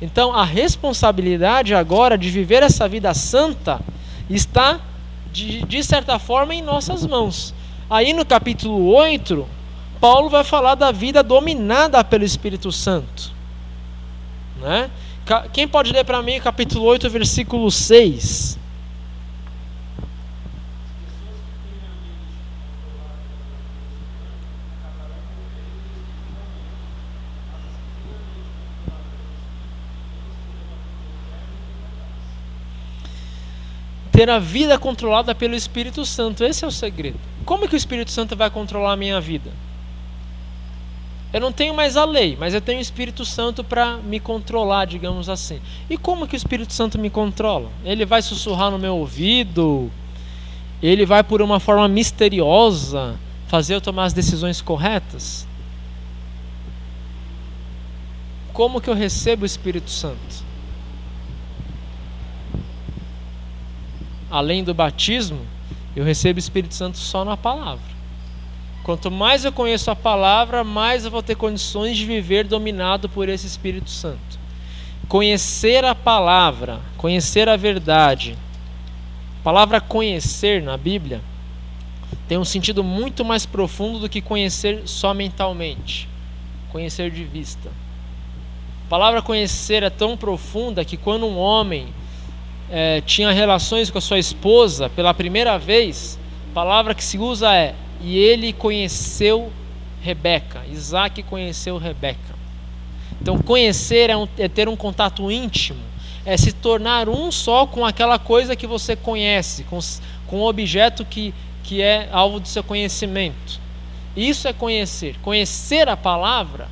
Então a responsabilidade agora de viver essa vida santa está, de certa forma, em nossas mãos. Aí no capítulo 8, Paulo vai falar da vida dominada pelo Espírito Santo, né? Quem pode ler para mim capítulo 8, versículo 6? Ter a vida controlada pelo Espírito Santo, esse é o segredo. Como que o Espírito Santo vai controlar a minha vida? Eu não tenho mais a lei, mas eu tenho o Espírito Santo para me controlar, digamos assim. E como que o Espírito Santo me controla? Ele vai sussurrar no meu ouvido? Ele vai, por uma forma misteriosa, fazer eu tomar as decisões corretas? Como que eu recebo o Espírito Santo? Além do batismo, eu recebo o Espírito Santo só na palavra. Quanto mais eu conheço a palavra, mais eu vou ter condições de viver dominado por esse Espírito Santo. Conhecer a palavra, conhecer a verdade. A palavra conhecer na Bíblia tem um sentido muito mais profundo do que conhecer só mentalmente, conhecer de vista. A palavra conhecer é tão profunda que quando um homem tinha relações com a sua esposa pela primeira vez, a palavra que se usa é: e ele conheceu Rebeca. Isaac conheceu Rebeca. Então conhecer é ter um contato íntimo, é se tornar um só com aquela coisa que você conhece, com o objeto que é alvo do seu conhecimento. Isso é conhecer. Conhecer a palavra,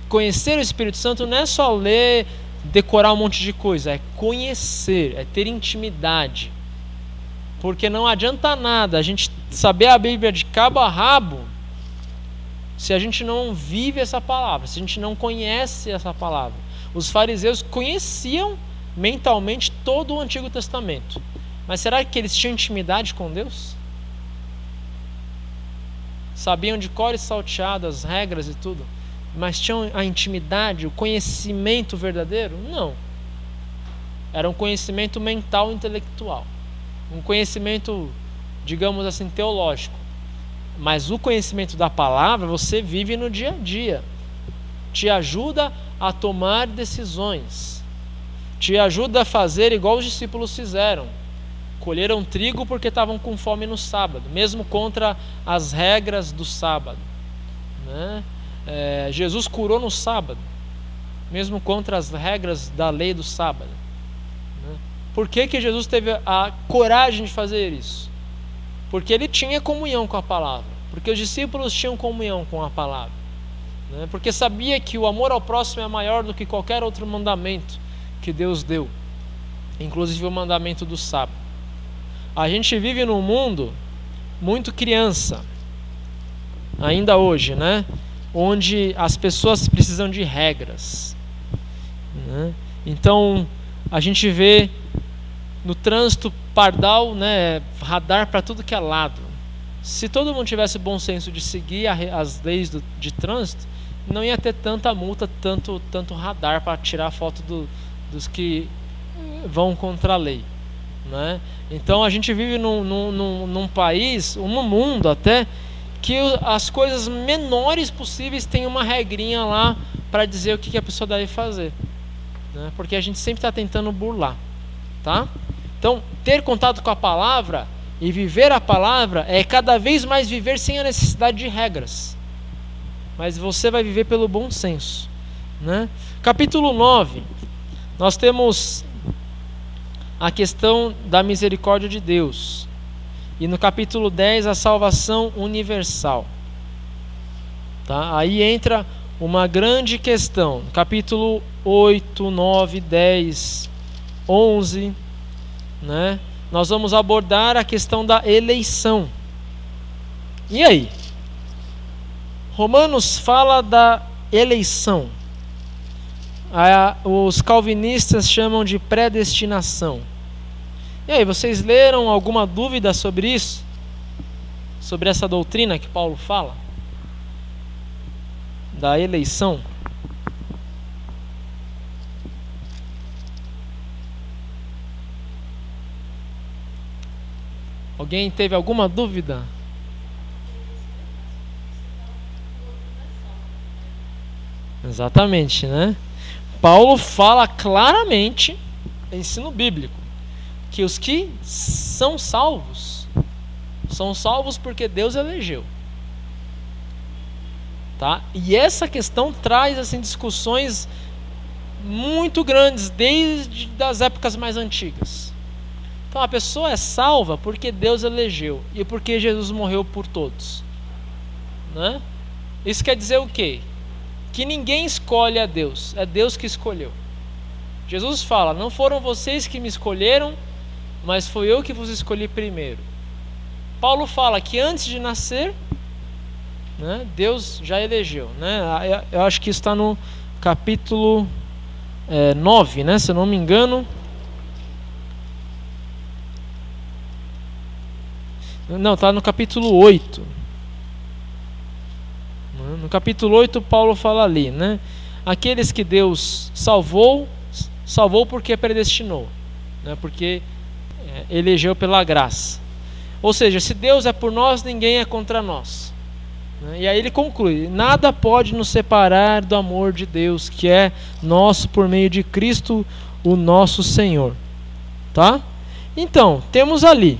conhecer o Espírito Santo não é só ler, decorar um monte de coisa, é conhecer, é ter intimidade. Porque não adianta nada a gente saber a Bíblia de cabo a rabo se a gente não vive essa palavra, se a gente não conhece essa palavra. Os fariseus conheciam mentalmente todo o Antigo Testamento, mas será que eles tinham intimidade com Deus? Sabiam de cor e salteado as regras e tudo, mas tinham a intimidade, o conhecimento verdadeiro? Não. Era um conhecimento mental e intelectual, um conhecimento, digamos assim, teológico. Mas o conhecimento da palavra você vive no dia a dia, te ajuda a tomar decisões, te ajuda a fazer igual os discípulos fizeram. Colheram trigo porque estavam com fome no sábado, mesmo contra as regras do sábado, né? Jesus curou no sábado, mesmo contra as regras da lei do sábado, né? Por que Jesus teve a coragem de fazer isso? Porque ele tinha comunhão com a palavra, porque os discípulos tinham comunhão com a palavra, né? Porque sabia que o amor ao próximo é maior do que qualquer outro mandamento que Deus deu, inclusive o mandamento do sábado. A gente vive num mundo muito criança, ainda hoje, né? Onde as pessoas precisam de regras, né? Então a gente vê no trânsito pardal, né, radar para tudo que é lado. Se todo mundo tivesse bom senso de seguir as leis de trânsito, não ia ter tanta multa, tanto radar para tirar foto dos que vão contra a lei, né? Então a gente vive num país, num mundo até, que as coisas menores possíveis tem uma regrinha lá para dizer o que a pessoa deve fazer, né? Porque a gente sempre está tentando burlar, tá? Então, ter contato com a palavra e viver a palavra é cada vez mais viver sem a necessidade de regras, mas você vai viver pelo bom senso, né? Capítulo 9, nós temos a questão da misericórdia de Deus, e no capítulo 10 a salvação universal, tá? Aí entra uma grande questão. Capítulo 8, 9, 10, 11, né? Nós vamos abordar a questão da eleição. E aí? Romanos fala da eleição. Os calvinistas chamam de predestinação. E aí, vocês leram alguma dúvida sobre isso? Sobre essa doutrina que Paulo fala? Da eleição? Alguém teve alguma dúvida? Exatamente, né? Paulo fala claramente, ensino bíblico, que os que são salvos porque Deus elegeu, tá? E essa questão traz assim discussões muito grandes desde as épocas mais antigas. Então a pessoa é salva porque Deus elegeu e porque Jesus morreu por todos, né? Isso quer dizer o quê? Que ninguém escolhe a Deus, é Deus que escolheu. Jesus fala: não foram vocês que me escolheram, mas foi eu que vos escolhi primeiro. Paulo fala que antes de nascer, né, Deus já elegeu, né? Eu acho que isso está no capítulo 9, né, se eu não me engano. Não, está no capítulo 8. No capítulo 8, Paulo fala ali, né? Aqueles que Deus salvou porque predestinou, né? Porque elegeu pela graça. Ou seja, se Deus é por nós, ninguém é contra nós. E aí ele conclui: nada pode nos separar do amor de Deus, que é nosso por meio de Cristo, o nosso Senhor. Tá? Então, temos ali,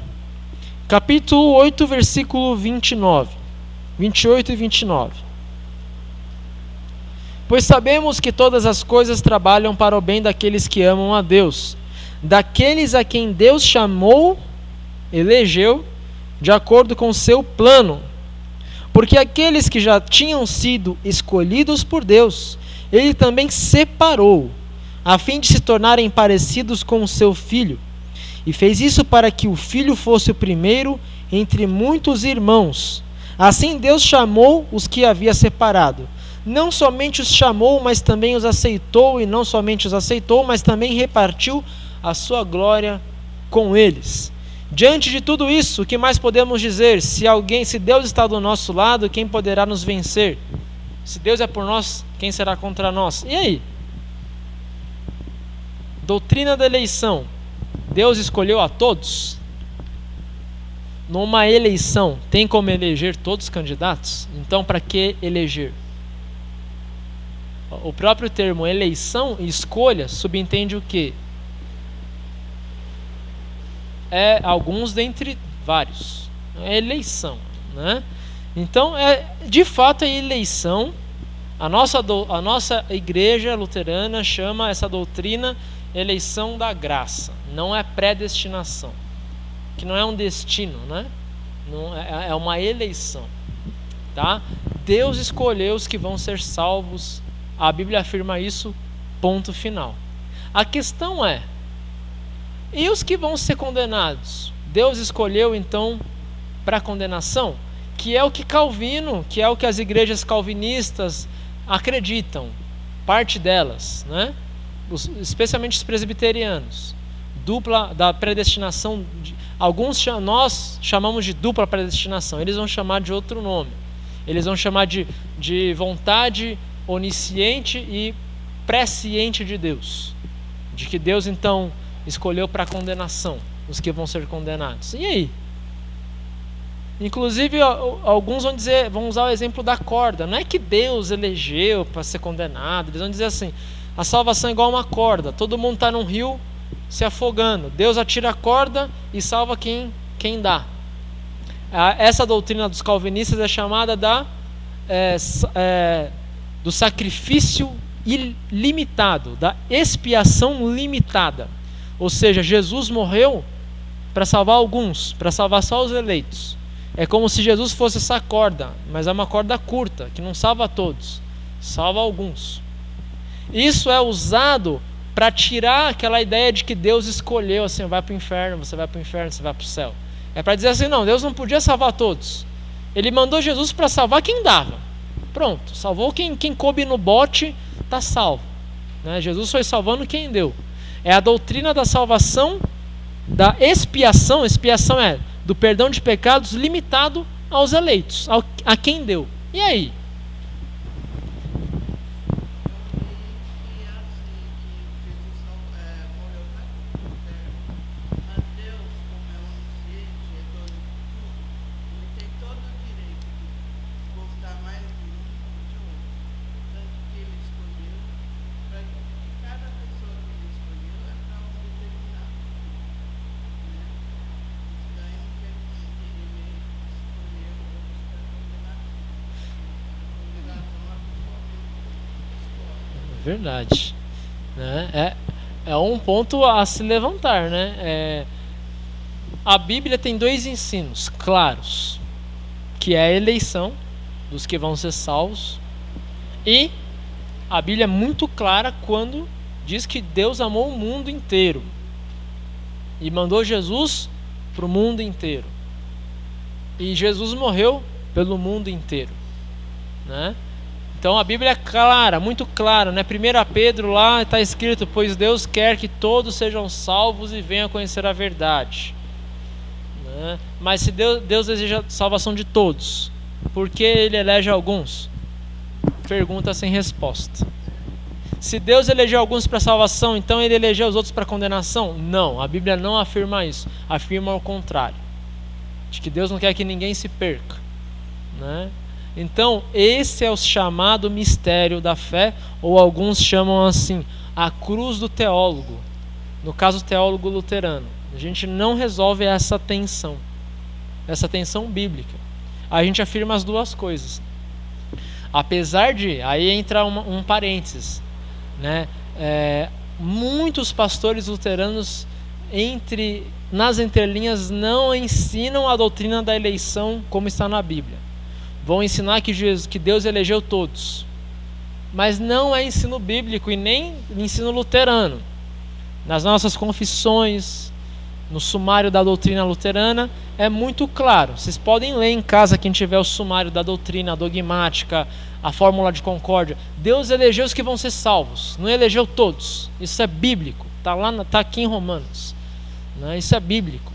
capítulo 8, versículo 28 e 29. Pois sabemos que todas as coisas trabalham para o bem daqueles que amam a Deus, daqueles a quem Deus chamou, elegeu, de acordo com o seu plano. Porque aqueles que já tinham sido escolhidos por Deus, Ele também separou, a fim de se tornarem parecidos com o seu Filho. E fez isso para que o Filho fosse o primeiro entre muitos irmãos. Assim Deus chamou os que havia separado. Não somente os chamou, mas também os aceitou, e não somente os aceitou, mas também repartiu a sua glória com eles. Diante de tudo isso, o que mais podemos dizer? Se Deus está do nosso lado, quem poderá nos vencer? Se Deus é por nós, quem será contra nós? E aí? Doutrina da eleição. Deus escolheu a todos? Numa eleição, tem como eleger todos os candidatos? Então, para que eleger? O próprio termo eleição e escolha subentende o quê? É alguns dentre vários. É eleição, né? Então, de fato, a eleição. A nossa igreja luterana chama essa doutrina eleição da graça. Não é predestinação, que não é um destino, né? Não, é uma eleição, tá? Deus escolheu os que vão ser salvos. A Bíblia afirma isso, ponto final. A questão é: e os que vão ser condenados? Deus escolheu então para condenação? Que é o que Calvino, que é o que as igrejas calvinistas acreditam, parte delas, né? Especialmente os presbiterianos, da predestinação. Nós chamamos de dupla predestinação, eles vão chamar de outro nome. Eles vão chamar de vontade onisciente e presciente de Deus, de que Deus então escolheu para condenação os que vão ser condenados. E aí? Inclusive alguns vão usar o exemplo da corda. Não é que Deus elegeu para ser condenado. Eles vão dizer assim: a salvação é igual a uma corda, todo mundo está num rio se afogando, Deus atira a corda e salva quem dá. Essa doutrina dos calvinistas é chamada do sacrifício ilimitado, da expiação limitada. Ou seja, Jesus morreu para salvar alguns, para salvar só os eleitos. É como se Jesus fosse essa corda, mas é uma corda curta, que não salva todos, salva alguns. Isso é usado para tirar aquela ideia de que Deus escolheu assim: vai para o inferno, você vai para o inferno, você vai para o céu. É para dizer assim: não, Deus não podia salvar todos. Ele mandou Jesus para salvar quem dava. Pronto, salvou quem coube no bote, está salvo, né? Jesus foi salvando quem deu. É a doutrina da salvação, da expiação. Expiação é do perdão de pecados limitado aos eleitos, a quem deu. E aí? Verdade, né? É um ponto a se levantar, né? A Bíblia tem dois ensinos claros, que é a eleição dos que vão ser salvos, e a Bíblia é muito clara quando diz que Deus amou o mundo inteiro e mandou Jesus para o mundo inteiro, e Jesus morreu pelo mundo inteiro, né? Então a Bíblia é clara, muito clara, né? 1 Pedro lá está escrito: pois Deus quer que todos sejam salvos e venham a conhecer a verdade, né? Mas se Deus deseja a salvação de todos, por que Ele elege alguns? pergunta sem resposta. Se Deus elegeu alguns para salvação, então ele elegeu os outros para condenação? Não, a Bíblia não afirma isso. Afirma o contrário. De que Deus não quer que ninguém se perca, né? Então, esse é o chamado mistério da fé, ou alguns chamam assim, a cruz do teólogo. No caso, o teólogo luterano. A gente não resolve essa tensão bíblica. A gente afirma as duas coisas. Apesar de, aí entra um parênteses, né? Muitos pastores luteranos nas entrelinhas não ensinam a doutrina da eleição como está na Bíblia. Vão ensinar que Deus elegeu todos, mas não é ensino bíblico e nem ensino luterano. Nas nossas confissões, no sumário da doutrina luterana, é muito claro. Vocês podem ler em casa, quem tiver o sumário da doutrina dogmática, a fórmula de concórdia. Deus elegeu os que vão ser salvos, não elegeu todos. Isso é bíblico, está aqui em Romanos, né? Isso é bíblico.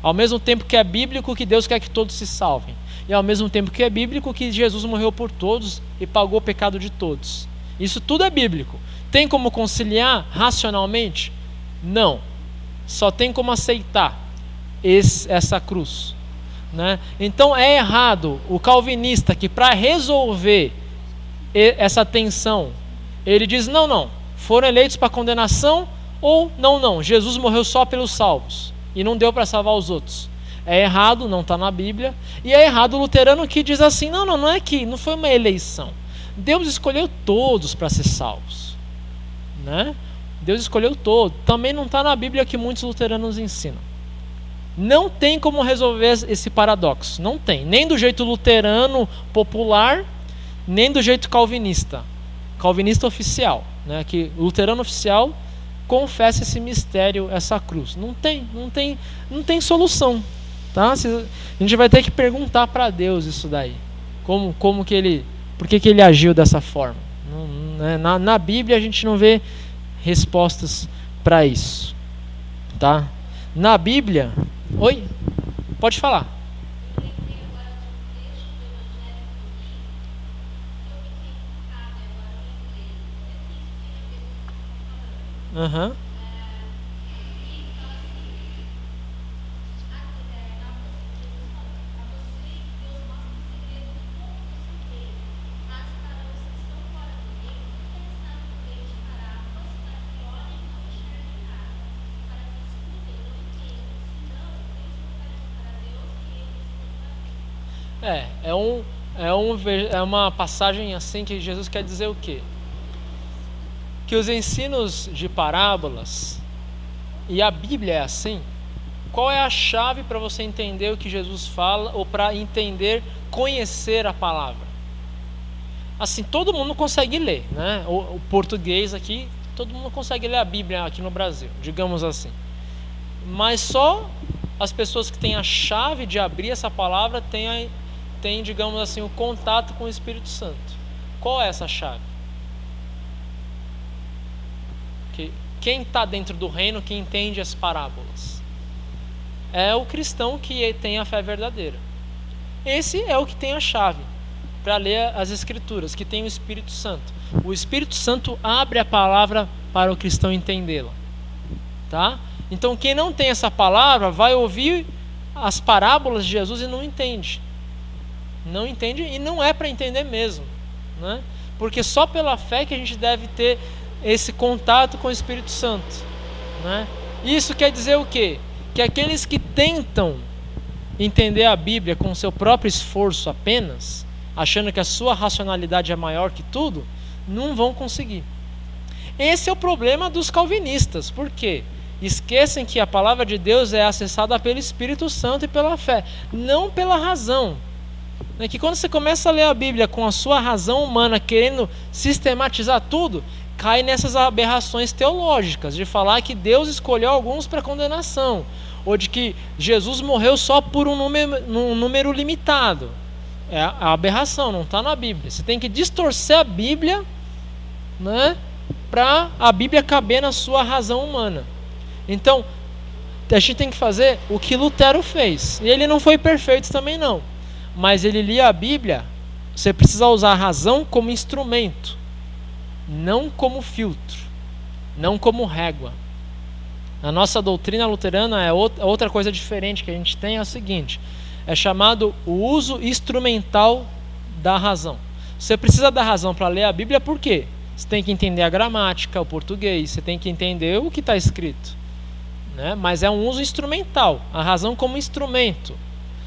Ao mesmo tempo que é bíblico que Deus quer que todos se salvem, e ao mesmo tempo que é bíblico que Jesus morreu por todos e pagou o pecado de todos. Isso tudo é bíblico. Tem como conciliar racionalmente? Não. Só tem como aceitar essa cruz, né? Então é errado o calvinista que, para resolver essa tensão, ele diz não, foram eleitos para condenação, ou não, Jesus morreu só pelos salvos e não deu para salvar os outros. É errado, não está na Bíblia. E é errado o luterano que diz assim, não é que não foi uma eleição. Deus escolheu todos para ser salvos, né? Deus escolheu todos. Também não está na Bíblia que muitos luteranos ensinam. Não tem como resolver esse paradoxo. Não tem. Nem do jeito luterano popular, nem do jeito calvinista. Calvinista oficial, né? Que o luterano oficial confessa esse mistério, essa cruz. Não tem solução. Tá? A gente vai ter que perguntar para Deus isso daí. Como que ele, por que ele agiu dessa forma? Na Bíblia a gente não vê respostas para isso. Tá? Na Bíblia... Oi? Pode falar. Aham. É uma passagem assim que Jesus quer dizer o quê? Que os ensinos de parábolas, e a Bíblia é assim, qual é a chave para você entender o que Jesus fala, ou para entender, conhecer a palavra? Assim, todo mundo consegue ler, né? O português aqui, todo mundo consegue ler a Bíblia aqui no Brasil, digamos assim. Mas só as pessoas que têm a chave de abrir essa palavra têm, digamos assim, o contato com o Espírito Santo. Qual é essa chave? Quem está dentro do reino, que entende as parábolas, é o cristão que tem a fé verdadeira. Esse é o que tem a chave para ler as Escrituras, que tem o Espírito Santo. O Espírito Santo abre a palavra para o cristão entendê-la, tá? Então quem não tem essa palavra vai ouvir as parábolas de Jesus e não entende. Não entende, e não é para entender mesmo, né? Porque só pela fé que a gente deve ter esse contato com o Espírito Santo, né? Isso quer dizer o quê? Que aqueles que tentam entender a Bíblia com o seu próprio esforço apenas, achando que a sua racionalidade é maior que tudo, não vão conseguir. Esse é o problema dos calvinistas. Por quê? Esquecem que a palavra de Deus é acessada pelo Espírito Santo e pela fé, não pela razão. É que quando você começa a ler a Bíblia com a sua razão humana, querendo sistematizar tudo, cai nessas aberrações teológicas, de falar que Deus escolheu alguns para condenação, ou de que Jesus morreu só por um número limitado. É a aberração, não está na Bíblia. Você tem que distorcer a Bíblia, né, para a Bíblia caber na sua razão humana. Então, a gente tem que fazer o que Lutero fez. E ele não foi perfeito também não, mas ele lia a Bíblia Você precisa usar a razão como instrumento, não como filtro, não como régua. A nossa doutrina luterana é outra coisa diferente que a gente tem, é o seguinte: é chamado o uso instrumental da razão. Você precisa da razão para ler a Bíblia, por quê? Você tem que entender a gramática, o português, você tem que entender o que está escrito, né? Mas é um uso instrumental, a razão como instrumento.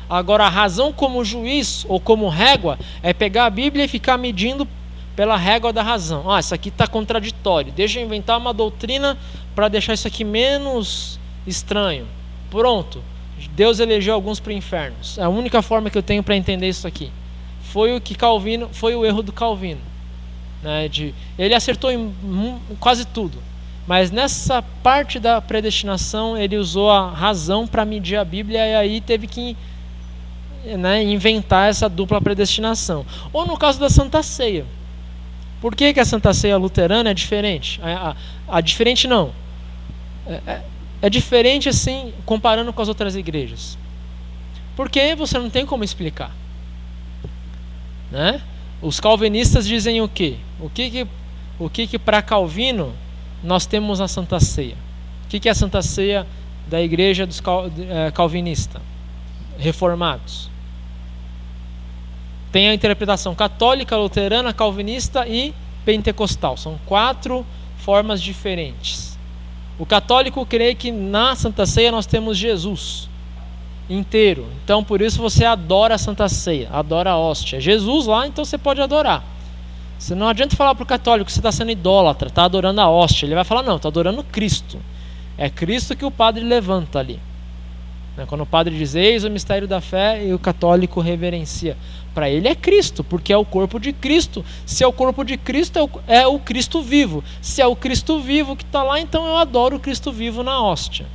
Agora, a razão como juiz ou como régua é pegar a Bíblia e ficar medindo pela régua da razão. Isso aqui está contraditório, deixa eu inventar uma doutrina para deixar isso aqui menos estranho. Pronto, Deus elegeu alguns para o inferno. É a única forma que eu tenho para entender isso aqui. Foi o erro do Calvino, né? Ele acertou em quase tudo, mas nessa parte da predestinação ele usou a razão para medir a Bíblia, e aí teve que, né, inventar essa dupla predestinação. Ou no caso da Santa Ceia. Por que a Santa Ceia luterana é diferente? Diferente não. É diferente assim, comparando com as outras igrejas. Porque você não tem como explicar, né? Os calvinistas dizem o quê? O que para Calvino nós temos a Santa Ceia? O que é a Santa Ceia da igreja dos calvinista, reformados? Tem a interpretação católica, luterana, calvinista e pentecostal. São 4 formas diferentes. O católico crê que na Santa Ceia nós temos Jesus inteiro. Então por isso você adora a Santa Ceia, adora a hóstia. Jesus lá, então você pode adorar. Você não adianta falar para o católico que você está sendo idólatra, está adorando a hóstia. Ele vai falar, não, está adorando Cristo. É Cristo que o padre levanta ali. Quando o padre diz, eis o mistério da fé, e o católico reverencia. Para ele é Cristo, porque é o corpo de Cristo. Se é o corpo de Cristo, é o Cristo vivo. Se é o Cristo vivo que está lá, então eu adoro o Cristo vivo na hóstia.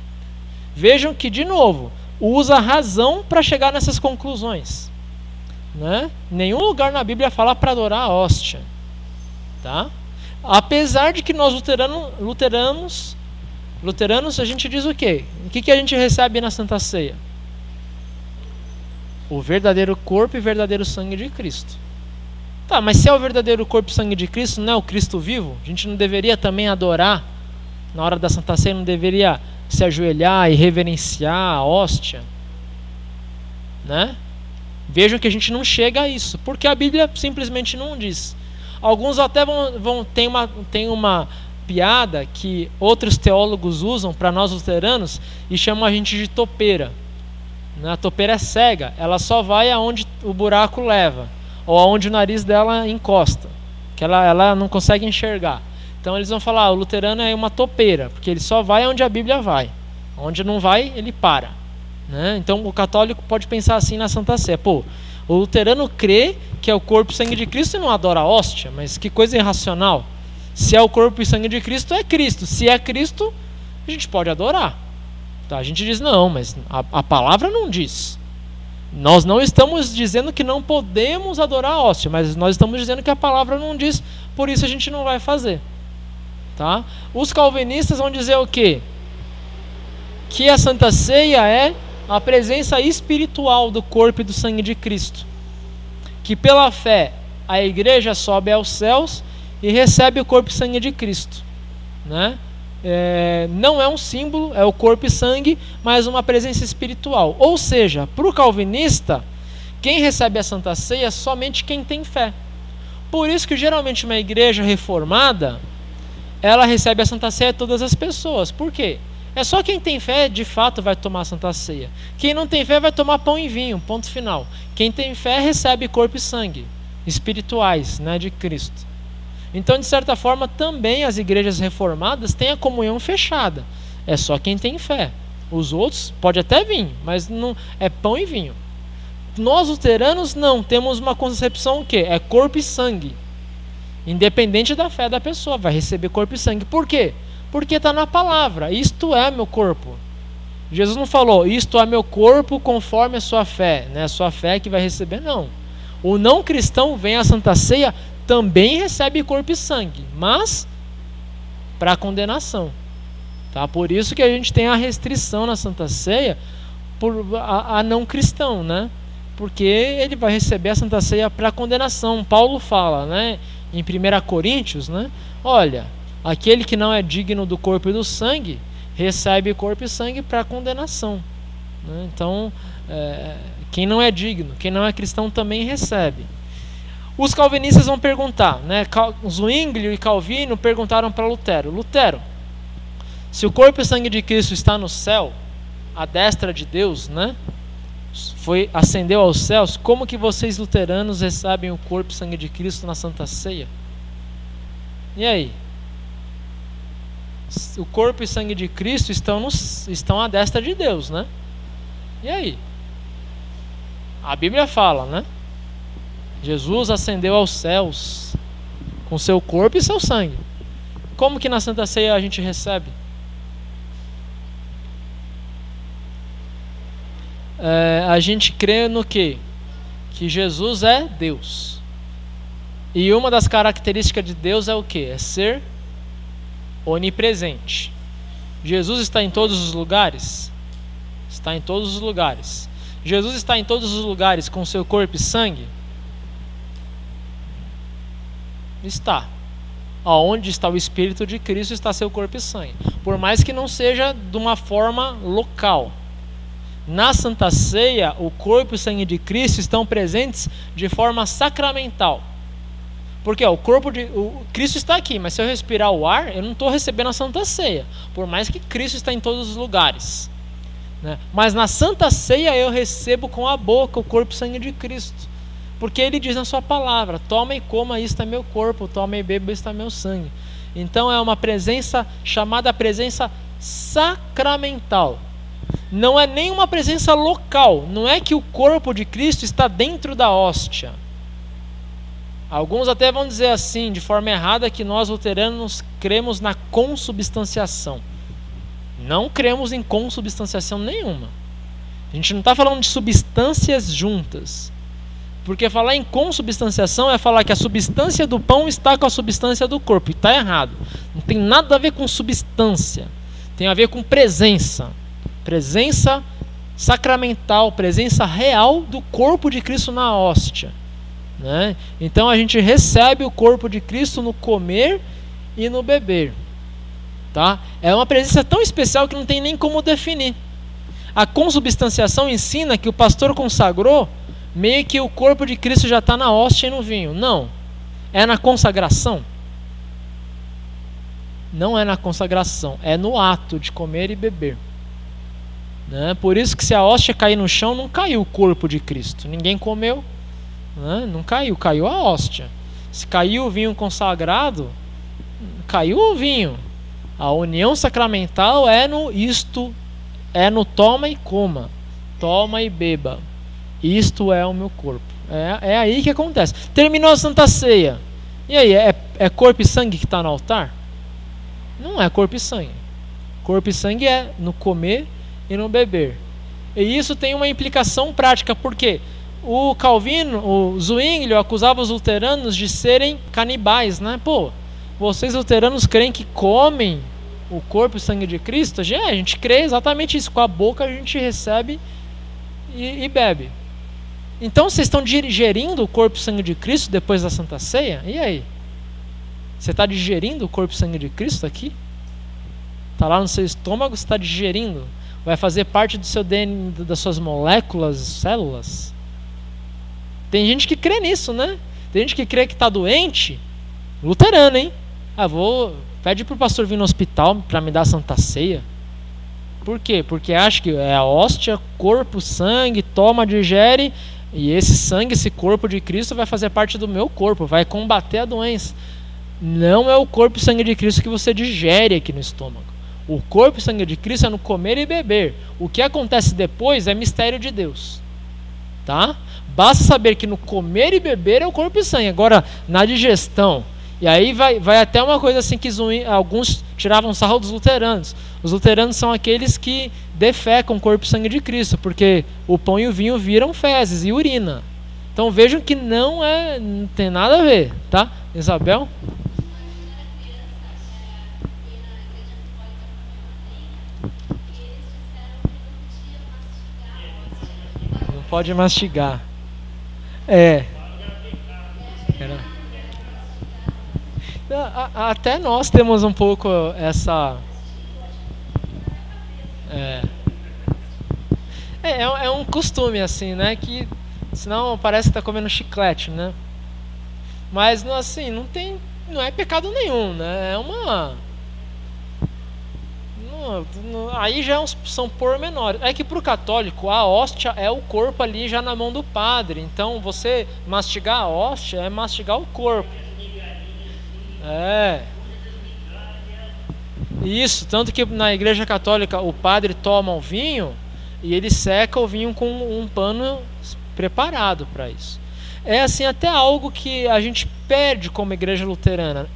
Vejam que, de novo, usa a razão para chegar nessas conclusões, né? Nenhum lugar na Bíblia fala para adorar a hóstia, tá? Apesar de que nós luteranos a gente diz o quê? O que a gente recebe na Santa Ceia? O verdadeiro corpo e verdadeiro sangue de Cristo. Tá, mas se é o verdadeiro corpo e sangue de Cristo, não é o Cristo vivo? A gente não deveria também adorar na hora da Santa Ceia? Não deveria se ajoelhar e reverenciar a hóstia, né? Vejam que a gente não chega a isso, porque a Bíblia simplesmente não diz. Alguns até tem uma piada que outros teólogos usam para nós luteranos e chamam a gente de topeira. A topeira é cega, ela só vai aonde o buraco leva, ou aonde o nariz dela encosta, que ela não consegue enxergar. Então eles vão falar, o luterano é uma topeira, porque ele só vai onde a Bíblia vai. Onde não vai, ele para, né? Então o católico pode pensar assim na Santa Ceia. Pô, o luterano crê que é o corpo e sangue de Cristo e não adora a hóstia, mas que coisa irracional. Se é o corpo e sangue de Cristo, é Cristo. Se é Cristo, a gente pode adorar. Tá, a gente diz, não, mas a palavra não diz. Nós não estamos dizendo que não podemos adorar a hóstia, mas nós estamos dizendo que a palavra não diz, por isso a gente não vai fazer. Tá? Os calvinistas vão dizer o quê? Que a Santa Ceia é a presença espiritual do corpo e do sangue de Cristo. Que pela fé a igreja sobe aos céus e recebe o corpo e sangue de Cristo, né? Não é um símbolo, é o corpo e sangue, mas uma presença espiritual. Ou seja, para o calvinista, quem recebe a Santa Ceia é somente quem tem fé. Por isso que geralmente uma igreja reformada, ela recebe a Santa Ceia de todas as pessoas. Por quê? É só quem tem fé, de fato, vai tomar a Santa Ceia. Quem não tem fé vai tomar pão e vinho, ponto final. Quem tem fé recebe corpo e sangue espirituais, né, de Cristo. Então, de certa forma, também as igrejas reformadas têm a comunhão fechada. É só quem tem fé. Os outros pode até vir, mas não é pão e vinho. Nós, luteranos, não. Temos uma concepção o quê? É corpo e sangue. Independente da fé da pessoa, vai receber corpo e sangue. Por quê? Porque está na palavra. Isto é meu corpo. Jesus não falou, isto é meu corpo conforme a sua fé, né? A sua fé que vai receber, não. O não cristão vem à Santa Ceia, também recebe corpo e sangue, mas para condenação. Tá? Por isso que a gente tem a restrição na Santa Ceia a não cristão, né? porque ele vai receber a Santa Ceia para condenação. Paulo fala, né, em 1 Coríntios, né, olha, aquele que não é digno do corpo e do sangue, recebe corpo e sangue para condenação. Né? Então, quem não é digno, quem não é cristão também recebe. Os calvinistas vão perguntar, né, Zwinglio e Calvino perguntaram para Lutero, Lutero, se o corpo e sangue de Cristo está no céu, à destra de Deus, né, ascendeu aos céus, como que vocês luteranos recebem o corpo e sangue de Cristo na Santa Ceia? E aí? O corpo e sangue de Cristo estão à destra de Deus, né? E aí? A Bíblia fala, né? Jesus ascendeu aos céus com seu corpo e seu sangue. Como que na Santa Ceia a gente recebe? A gente crê no quê? Que Jesus é Deus. E uma das características de Deus é o quê? É ser onipresente. Jesus está em todos os lugares? Está em todos os lugares. Jesus está em todos os lugares com seu corpo e sangue? Está. Onde está o Espírito de Cristo está seu corpo e sangue. Por mais que não seja de uma forma local. Na Santa Ceia, o corpo e o sangue de Cristo estão presentes de forma sacramental. Porque o Cristo está aqui, mas se eu respirar o ar, eu não estou recebendo a Santa Ceia. Por mais que Cristo está em todos os lugares. Né? Mas na Santa Ceia eu recebo com a boca o corpo e sangue de Cristo. Porque ele diz na sua palavra, toma e coma, isto é meu corpo, toma e beba, isto é meu sangue. Então é uma presença chamada presença sacramental. Não é nem uma presença local, não é que o corpo de Cristo está dentro da hóstia. Alguns até vão dizer assim, de forma errada, que nós luteranos cremos na consubstanciação. Não cremos em consubstanciação nenhuma. A gente não está falando de substâncias juntas. Porque falar em consubstanciação é falar que a substância do pão está com a substância do corpo. E está errado. Não tem nada a ver com substância. Tem a ver com presença. Presença sacramental, presença real do corpo de Cristo na hóstia. Né? Então a gente recebe o corpo de Cristo no comer e no beber. Tá? É uma presença tão especial que não tem nem como definir. A consubstanciação ensina que o pastor consagrou meio que o corpo de Cristo já está na hóstia e no vinho. Não. É na consagração? Não é na consagração. É no ato de comer e beber. Né? Por isso que se a hóstia cair no chão, não caiu o corpo de Cristo. Ninguém comeu. Né? Não caiu. Caiu a hóstia. Se caiu o vinho consagrado, caiu o vinho. A união sacramental é no toma e coma. Toma e beba. Isto é o meu corpo. É aí que acontece. Terminou a Santa Ceia. E aí, é corpo e sangue que está no altar? Não é corpo e sangue. Corpo e sangue é no comer e no beber. E isso tem uma implicação prática. Por quê? O Calvino, o Zwinglio, acusava os luteranos de serem canibais. Né? Pô, vocês luteranos creem que comem o corpo e sangue de Cristo? A gente crê exatamente isso. Com a boca a gente recebe e bebe. Então vocês estão digerindo o corpo e sangue de Cristo depois da Santa Ceia? E aí? Você está digerindo o corpo e sangue de Cristo aqui? Está lá no seu estômago, você está digerindo? Vai fazer parte do seu DNA, das suas moléculas, células? Tem gente que crê nisso, né? Tem gente que crê que está doente. Luterano, hein? Pede para o pastor vir no hospital para me dar a Santa Ceia. Por quê? Porque acha que é a hóstia, corpo, sangue, toma, digere, e esse sangue, esse corpo de Cristo vai fazer parte do meu corpo, vai combater a doença. Não é o corpo e sangue de Cristo que você digere aqui no estômago. O corpo e sangue de Cristo é no comer e beber. O que acontece depois é mistério de Deus. Tá? Basta saber que no comer e beber é o corpo e sangue. Agora, na digestão, e aí vai até uma coisa assim que alguns tiravam sarro dos luteranos. Os luteranos são aqueles que defecam o corpo e sangue de Cristo, porque o pão e o vinho viram fezes e urina. Então vejam que não tem nada a ver, tá? Isabel? Não pode mastigar. É. Até nós temos um pouco essa... É um costume assim, né? Que senão parece que tá comendo chiclete, né? Mas assim, não é pecado nenhum, né? É uma... Aí já são pormenores. É que para o católico a hóstia é o corpo ali já na mão do padre. Então você mastigar a hóstia é mastigar o corpo. Isso, tanto que na Igreja Católica o padre toma o vinho e ele seca o vinho com um pano preparado para isso. É assim até algo que a gente perde como Igreja Luterana,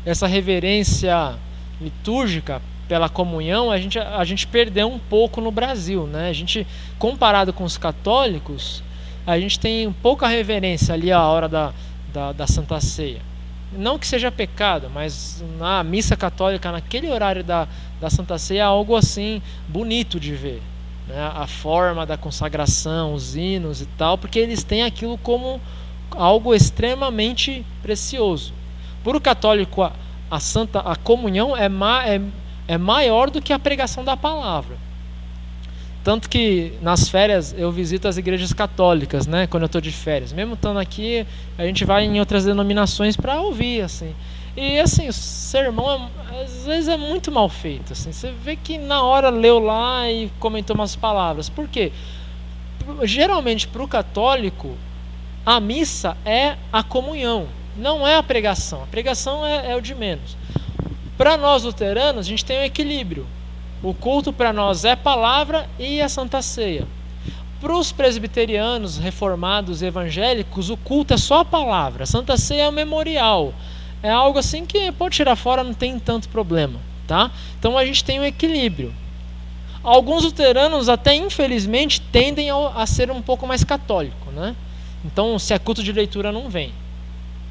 essa reverência litúrgica pela comunhão, a gente perdeu um pouco no Brasil, né? A gente, comparado com os católicos, a gente tem pouca reverência ali à hora da Santa Ceia. Não que seja pecado, mas na missa católica, naquele horário da Santa Ceia, é algo assim bonito de ver, né? A forma da consagração, os hinos e tal, porque eles têm aquilo como algo extremamente precioso. Para o católico, a comunhão é maior do que a pregação da palavra. Tanto que nas férias eu visito as igrejas católicas, né? Quando eu estou de férias. Mesmo estando aqui, a gente vai em outras denominações para ouvir, assim. E assim, o sermão às vezes é muito mal feito, assim. Você vê que na hora leu lá e comentou umas palavras. Por quê? Geralmente para o católico, a missa é a comunhão, não é a pregação. A pregação é o de menos. Para nós luteranos, a gente tem um equilíbrio. O culto para nós é palavra e a Santa Ceia. Para os presbiterianos, reformados e evangélicos, o culto é só a palavra. A Santa Ceia é um memorial. É algo assim que pode tirar fora, não tem tanto problema, tá? Então a gente tem um equilíbrio. Alguns luteranos, até infelizmente, tendem a ser um pouco mais católico, né? Então, se é culto de leitura, não vem.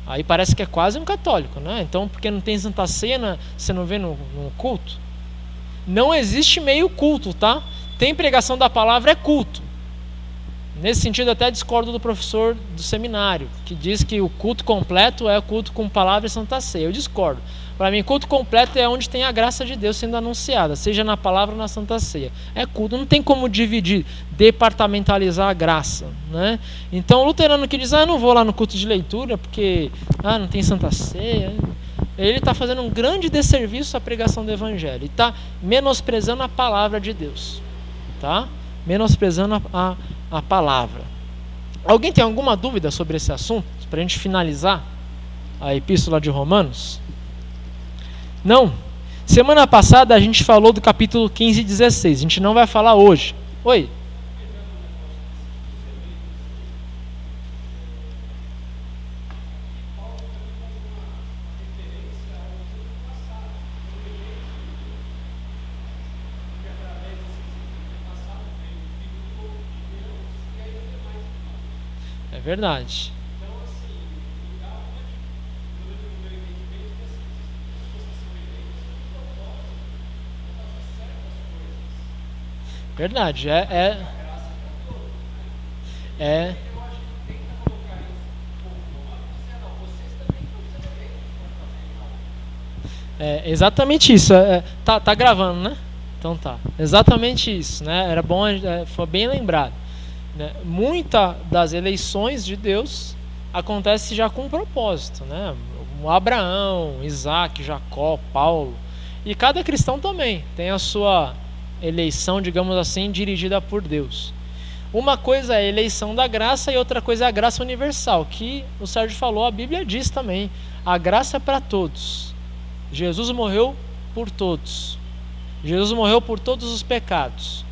Aí parece que é quase um católico, né? Então, porque não tem Santa Ceia, você não vê no culto? Não existe meio culto, tá? Tem pregação da palavra, é culto. Nesse sentido, até discordo do professor do seminário, que diz que o culto completo é o culto com palavra e Santa Ceia. Eu discordo. Para mim, culto completo é onde tem a graça de Deus sendo anunciada, seja na palavra ou na Santa Ceia. É culto, não tem como dividir, departamentalizar a graça, né? Então, o luterano que diz, não vou lá no culto de leitura porque não tem Santa Ceia, ele está fazendo um grande desserviço à pregação do Evangelho. E está menosprezando a palavra de Deus. Tá? Menosprezando a palavra. Alguém tem alguma dúvida sobre esse assunto? Para a gente finalizar a epístola de Romanos? Não? Semana passada a gente falou do capítulo 15 e 16. A gente não vai falar hoje. Oi? É verdade. Verdade. É exatamente isso. Tá gravando, né? Então tá. Exatamente isso, né? Era bom, foi bem lembrado. Né? Muita das eleições de Deus acontece já com um propósito, né? O Abraão, Isaac, Jacó, Paulo, e cada cristão também tem a sua eleição, digamos assim, dirigida por Deus. Uma coisa é a eleição da graça e outra coisa é a graça universal, que o Sérgio falou, a Bíblia diz também, a graça é para todos. Jesus morreu por todos. Jesus morreu por todos os pecados.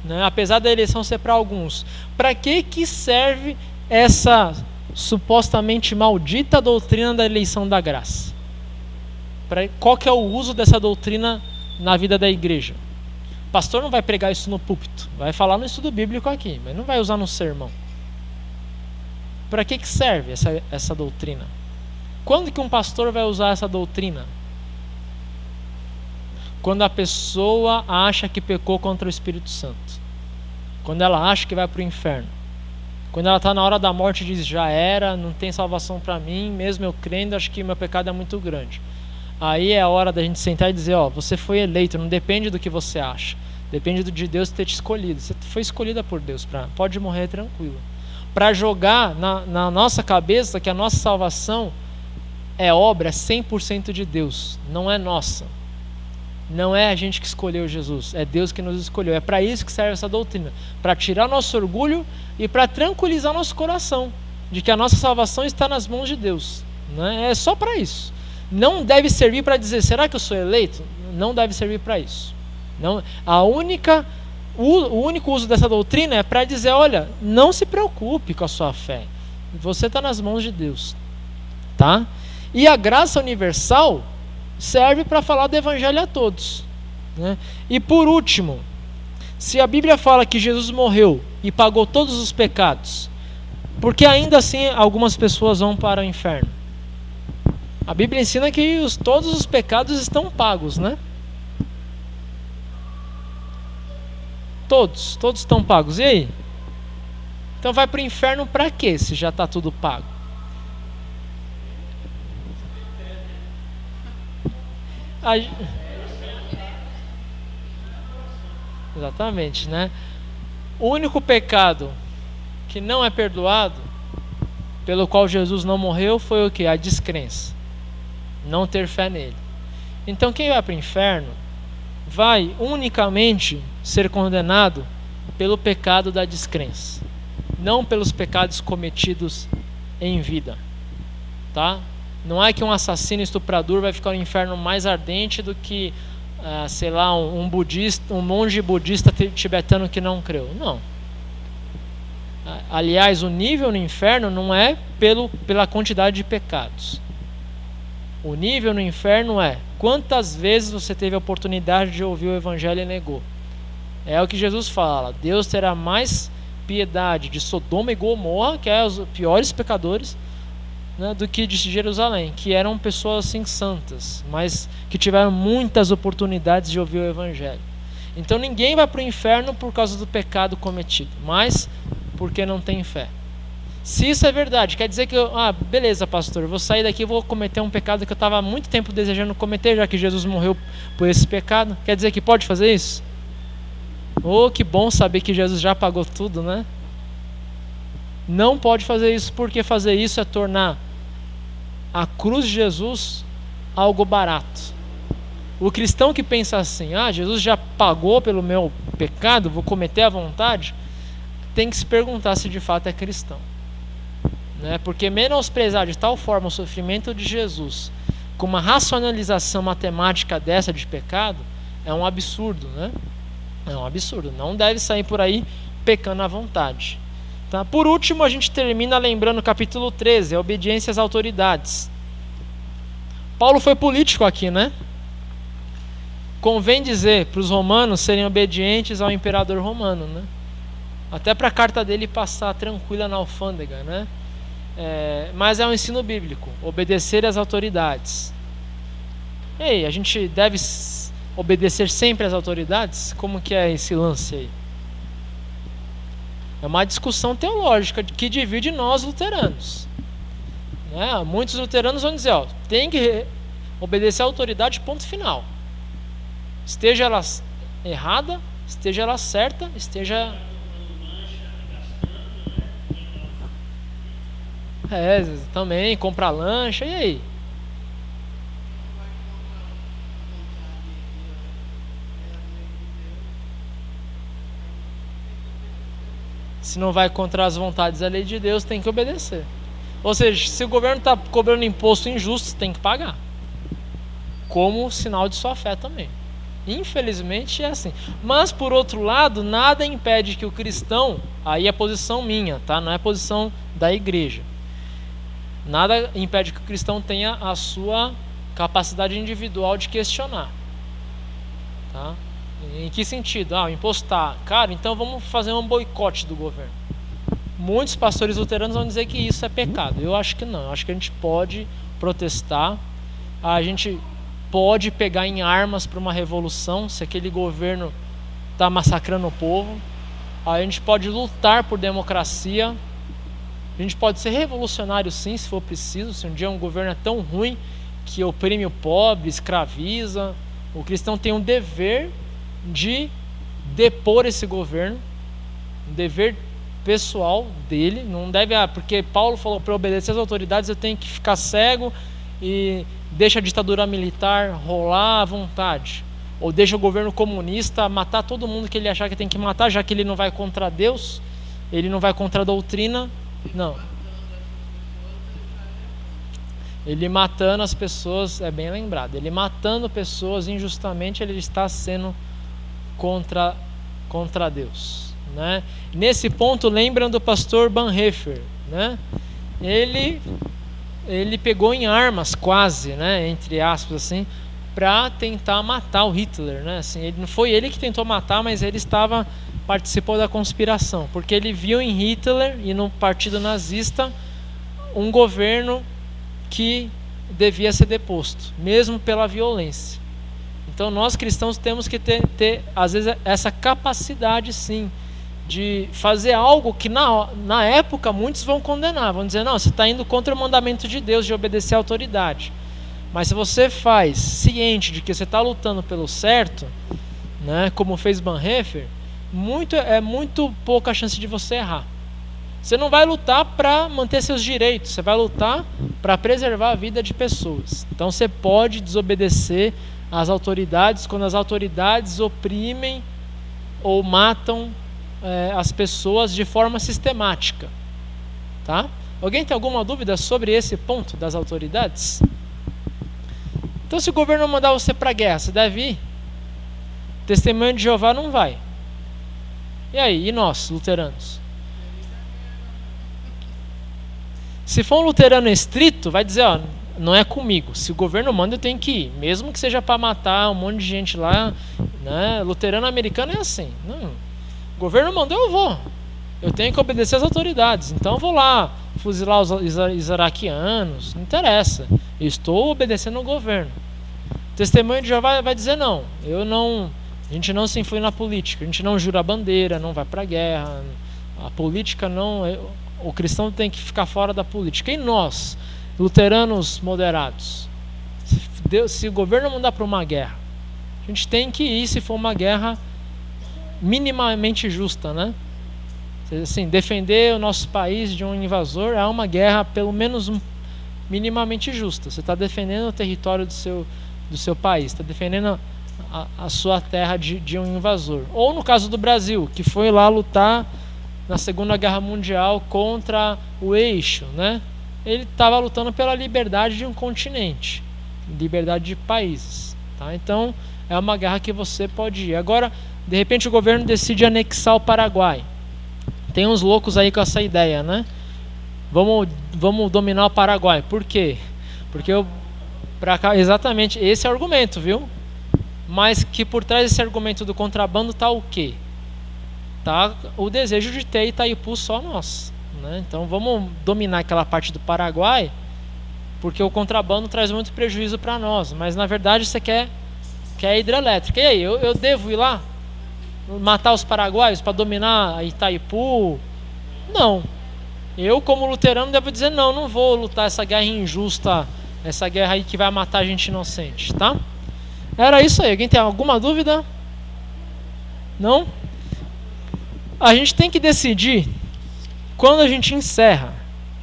Né? Apesar da eleição ser para alguns. Para que serve essa supostamente maldita doutrina da eleição da graça? Qual que é o uso dessa doutrina na vida da igreja? O pastor não vai pregar isso no púlpito, vai falar no estudo bíblico aqui, mas não vai usar no sermão. Para que serve essa doutrina? Quando que um pastor vai usar essa doutrina? Quando a pessoa acha que pecou contra o Espírito Santo. quando ela acha que vai para o inferno, quando ela está na hora da morte e diz, já era, não tem salvação para mim, mesmo eu crendo, acho que meu pecado é muito grande. Aí é a hora da gente sentar e dizer, você foi eleito, não depende do que você acha, depende de Deus ter te escolhido. Você foi escolhida por Deus, pode morrer tranquilo. Para jogar na nossa cabeça que a nossa salvação é obra, é 100% de Deus, não é nossa. Não é a gente que escolheu Jesus, é Deus que nos escolheu. É para isso que serve essa doutrina, para tirar nosso orgulho e para tranquilizar nosso coração, de que a nossa salvação está nas mãos de Deus, né? É só para isso. Não deve servir para dizer, será que eu sou eleito? Não deve servir para isso. Não, o único uso dessa doutrina é para dizer, olha, não se preocupe com a sua fé, você está nas mãos de Deus, tá? E a graça universal serve para falar do evangelho a todos, né? E por último, se a Bíblia fala que Jesus morreu e pagou todos os pecados, por que ainda assim algumas pessoas vão para o inferno? A Bíblia ensina que todos os pecados estão pagos, né? Todos estão pagos. E aí? Então vai para o inferno para quê, se já está tudo pago? Exatamente, né? O único pecado que não é perdoado, pelo qual Jesus não morreu, foi o quê? A descrença. Não ter fé nele. Então quem vai para o inferno vai unicamente ser condenado pelo pecado da descrença, não pelos pecados cometidos em vida, tá? Não é que um assassino estuprador vai ficar no inferno mais ardente do que, sei lá, um monge budista tibetano que não creu. Não. Aliás, o nível no inferno não é pela quantidade de pecados. O nível no inferno é quantas vezes você teve a oportunidade de ouvir o evangelho e negou. É o que Jesus fala. Deus terá mais piedade de Sodoma e Gomorra, que é os piores pecadores, né, do que de Jerusalém, que eram pessoas assim santas, mas que tiveram muitas oportunidades de ouvir o evangelho. Então ninguém vai para o inferno por causa do pecado cometido, mas porque não tem fé. Se isso é verdade, quer dizer que beleza, pastor, eu vou sair daqui e vou cometer um pecado que eu estava há muito tempo desejando cometer, já que Jesus morreu por esse pecado. Quer dizer que pode fazer isso? Que bom saber que Jesus já pagou tudo, né? Não pode fazer isso, porque fazer isso é tornar a cruz de Jesus algo barato. O cristão que pensa assim, Jesus já pagou pelo meu pecado, vou cometer à vontade, tem que se perguntar se de fato é cristão, né? Porque menosprezar de tal forma o sofrimento de Jesus com uma racionalização matemática dessa de pecado é um absurdo, né? É um absurdo, não deve sair por aí pecando à vontade, tá? Por último, a gente termina lembrando o capítulo 13, a obediência às autoridades. Paulo foi político aqui, né? Convém dizer para os romanos serem obedientes ao imperador romano, né? Até para a carta dele passar tranquila na alfândega, né? Mas é um ensino bíblico, obedecer às autoridades. Ei, a gente deve obedecer sempre às autoridades? Como que é esse lance aí? É uma discussão teológica que divide nós luteranos, né? Muitos luteranos vão dizer, tem que obedecer à autoridade, ponto final. Esteja ela errada, esteja ela certa, esteja... também, comprar lancha, e aí? Se não vai contra as vontades da lei de Deus, tem que obedecer. Ou seja, se o governo está cobrando imposto injusto, tem que pagar, como sinal de sua fé também. Infelizmente é assim. Mas por outro lado, nada impede que o cristão, aí é posição minha, tá? Não é posição da igreja, nada impede que o cristão tenha a sua capacidade individual de questionar, tá? Em que sentido? O imposto está caro, então vamos fazer um boicote do governo. Muitos pastores luteranos vão dizer que isso é pecado. Eu acho que não. Eu acho que a gente pode protestar, a gente pode pegar em armas para uma revolução, se aquele governo está massacrando o povo, A gente pode lutar por democracia. A gente pode ser revolucionário sim, se for preciso. Se um dia um governo é tão ruim que oprime o pobre, escraviza, o cristão tem um dever de depor esse governo, um dever pessoal dele. Não deve, porque Paulo falou, para obedecer às autoridades eu tenho que ficar cego e deixa a ditadura militar rolar à vontade, ou deixa o governo comunista matar todo mundo que ele achar que tem que matar, já que ele não vai contra Deus, ele não vai contra a doutrina. Não, ele matando as pessoas, é bem lembrado, ele matando pessoas injustamente, ele está sendo contra Deus, né? Nesse ponto, lembram do pastor Bonhoeffer, né? Ele pegou em armas quase, né, entre aspas assim, para tentar matar o Hitler, né? Assim, não foi ele que tentou matar, mas ele participou da conspiração, porque ele viu em Hitler e no partido nazista um governo que devia ser deposto, mesmo pela violência. Então nós cristãos temos que ter às vezes essa capacidade sim, de fazer algo que na época muitos vão condenar, vão dizer, não, você está indo contra o mandamento de Deus de obedecer à autoridade. Mas se você faz ciente de que você está lutando pelo certo, né, como fez Bonhoeffer, é muito pouca chance de você errar. Você não vai lutar para manter seus direitos, você vai lutar para preservar a vida de pessoas. Então você pode desobedecer às autoridades quando as autoridades oprimem ou matam as pessoas de forma sistemática, tá? Alguém tem alguma dúvida sobre esse ponto das autoridades? Então, se o governo mandar você para a guerra, você deve ir? Testemunho de Jeová não vai. E aí, e nós, luteranos? Se for um luterano estrito, vai dizer, ó, não é comigo. Se o governo manda, eu tenho que ir, mesmo que seja para matar um monte de gente lá, né? Luterano americano é assim, não. O governo mandou, eu vou. Eu tenho que obedecer às autoridades. Então eu vou lá fuzilar os iraquianos. Não interessa. Eu estou obedecendo ao governo. O testemunho de Jeová vai dizer não. A gente não se influi na política. A gente não jura a bandeira, não vai para a guerra. A política não... O cristão tem que ficar fora da política. E nós, luteranos moderados? Se o governo mandar para uma guerra, a gente tem que ir se for uma guerra minimamente justa, né? Assim, defender o nosso país de um invasor é uma guerra pelo menos minimamente justa. Você está defendendo o território do seu país, está defendendo a sua terra de um invasor. Ou no caso do Brasil, que foi lá lutar na Segunda Guerra Mundial contra o eixo, né? Ele estava lutando pela liberdade de um continente, liberdade de países, tá? Então é uma guerra que você pode ir. Agora, de repente o governo decide anexar o Paraguai. Tem uns loucos aí com essa ideia, né? Vamos dominar o Paraguai. Por quê? Porque exatamente esse é o argumento, viu? Mas que por trás desse argumento do contrabando está o quê? Tá o desejo de ter Itaipu só nós, né? Então vamos dominar aquela parte do Paraguai, porque o contrabando traz muito prejuízo para nós. Mas na verdade você quer hidrelétrica. E aí, eu devo ir lá matar os paraguaios para dominar Itaipu? Não. Eu, como luterano, devo dizer não vou lutar essa guerra injusta, essa guerra aí que vai matar gente inocente, tá? Era isso aí. Alguém tem alguma dúvida? Não? A gente tem que decidir quando a gente encerra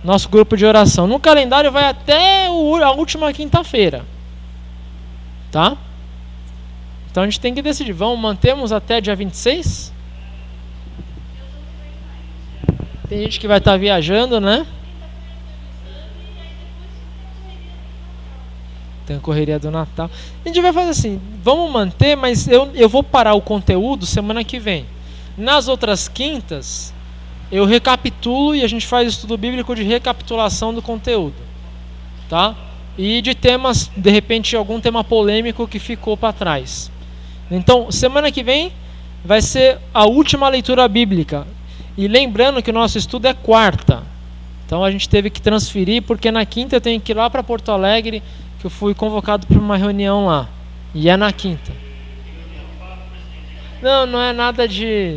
nosso grupo de oração. No calendário vai até a última quinta-feira, tá? Então a gente tem que decidir, mantemos até dia 26? Tem gente que vai estar viajando, né? Tem a correria do Natal. A gente vai fazer assim, vamos manter, mas eu vou parar o conteúdo semana que vem. Nas outras quintas, eu recapitulo e a gente faz estudo bíblico de recapitulação do conteúdo, tá? E de temas, de repente, algum tema polêmico que ficou para trás. Então, semana que vem vai ser a última leitura bíblica. E lembrando que o nosso estudo é quarta. Então a gente teve que transferir, porque na quinta eu tenho que ir lá para Porto Alegre, que eu fui convocado para uma reunião lá. E é na quinta. Não é nada de...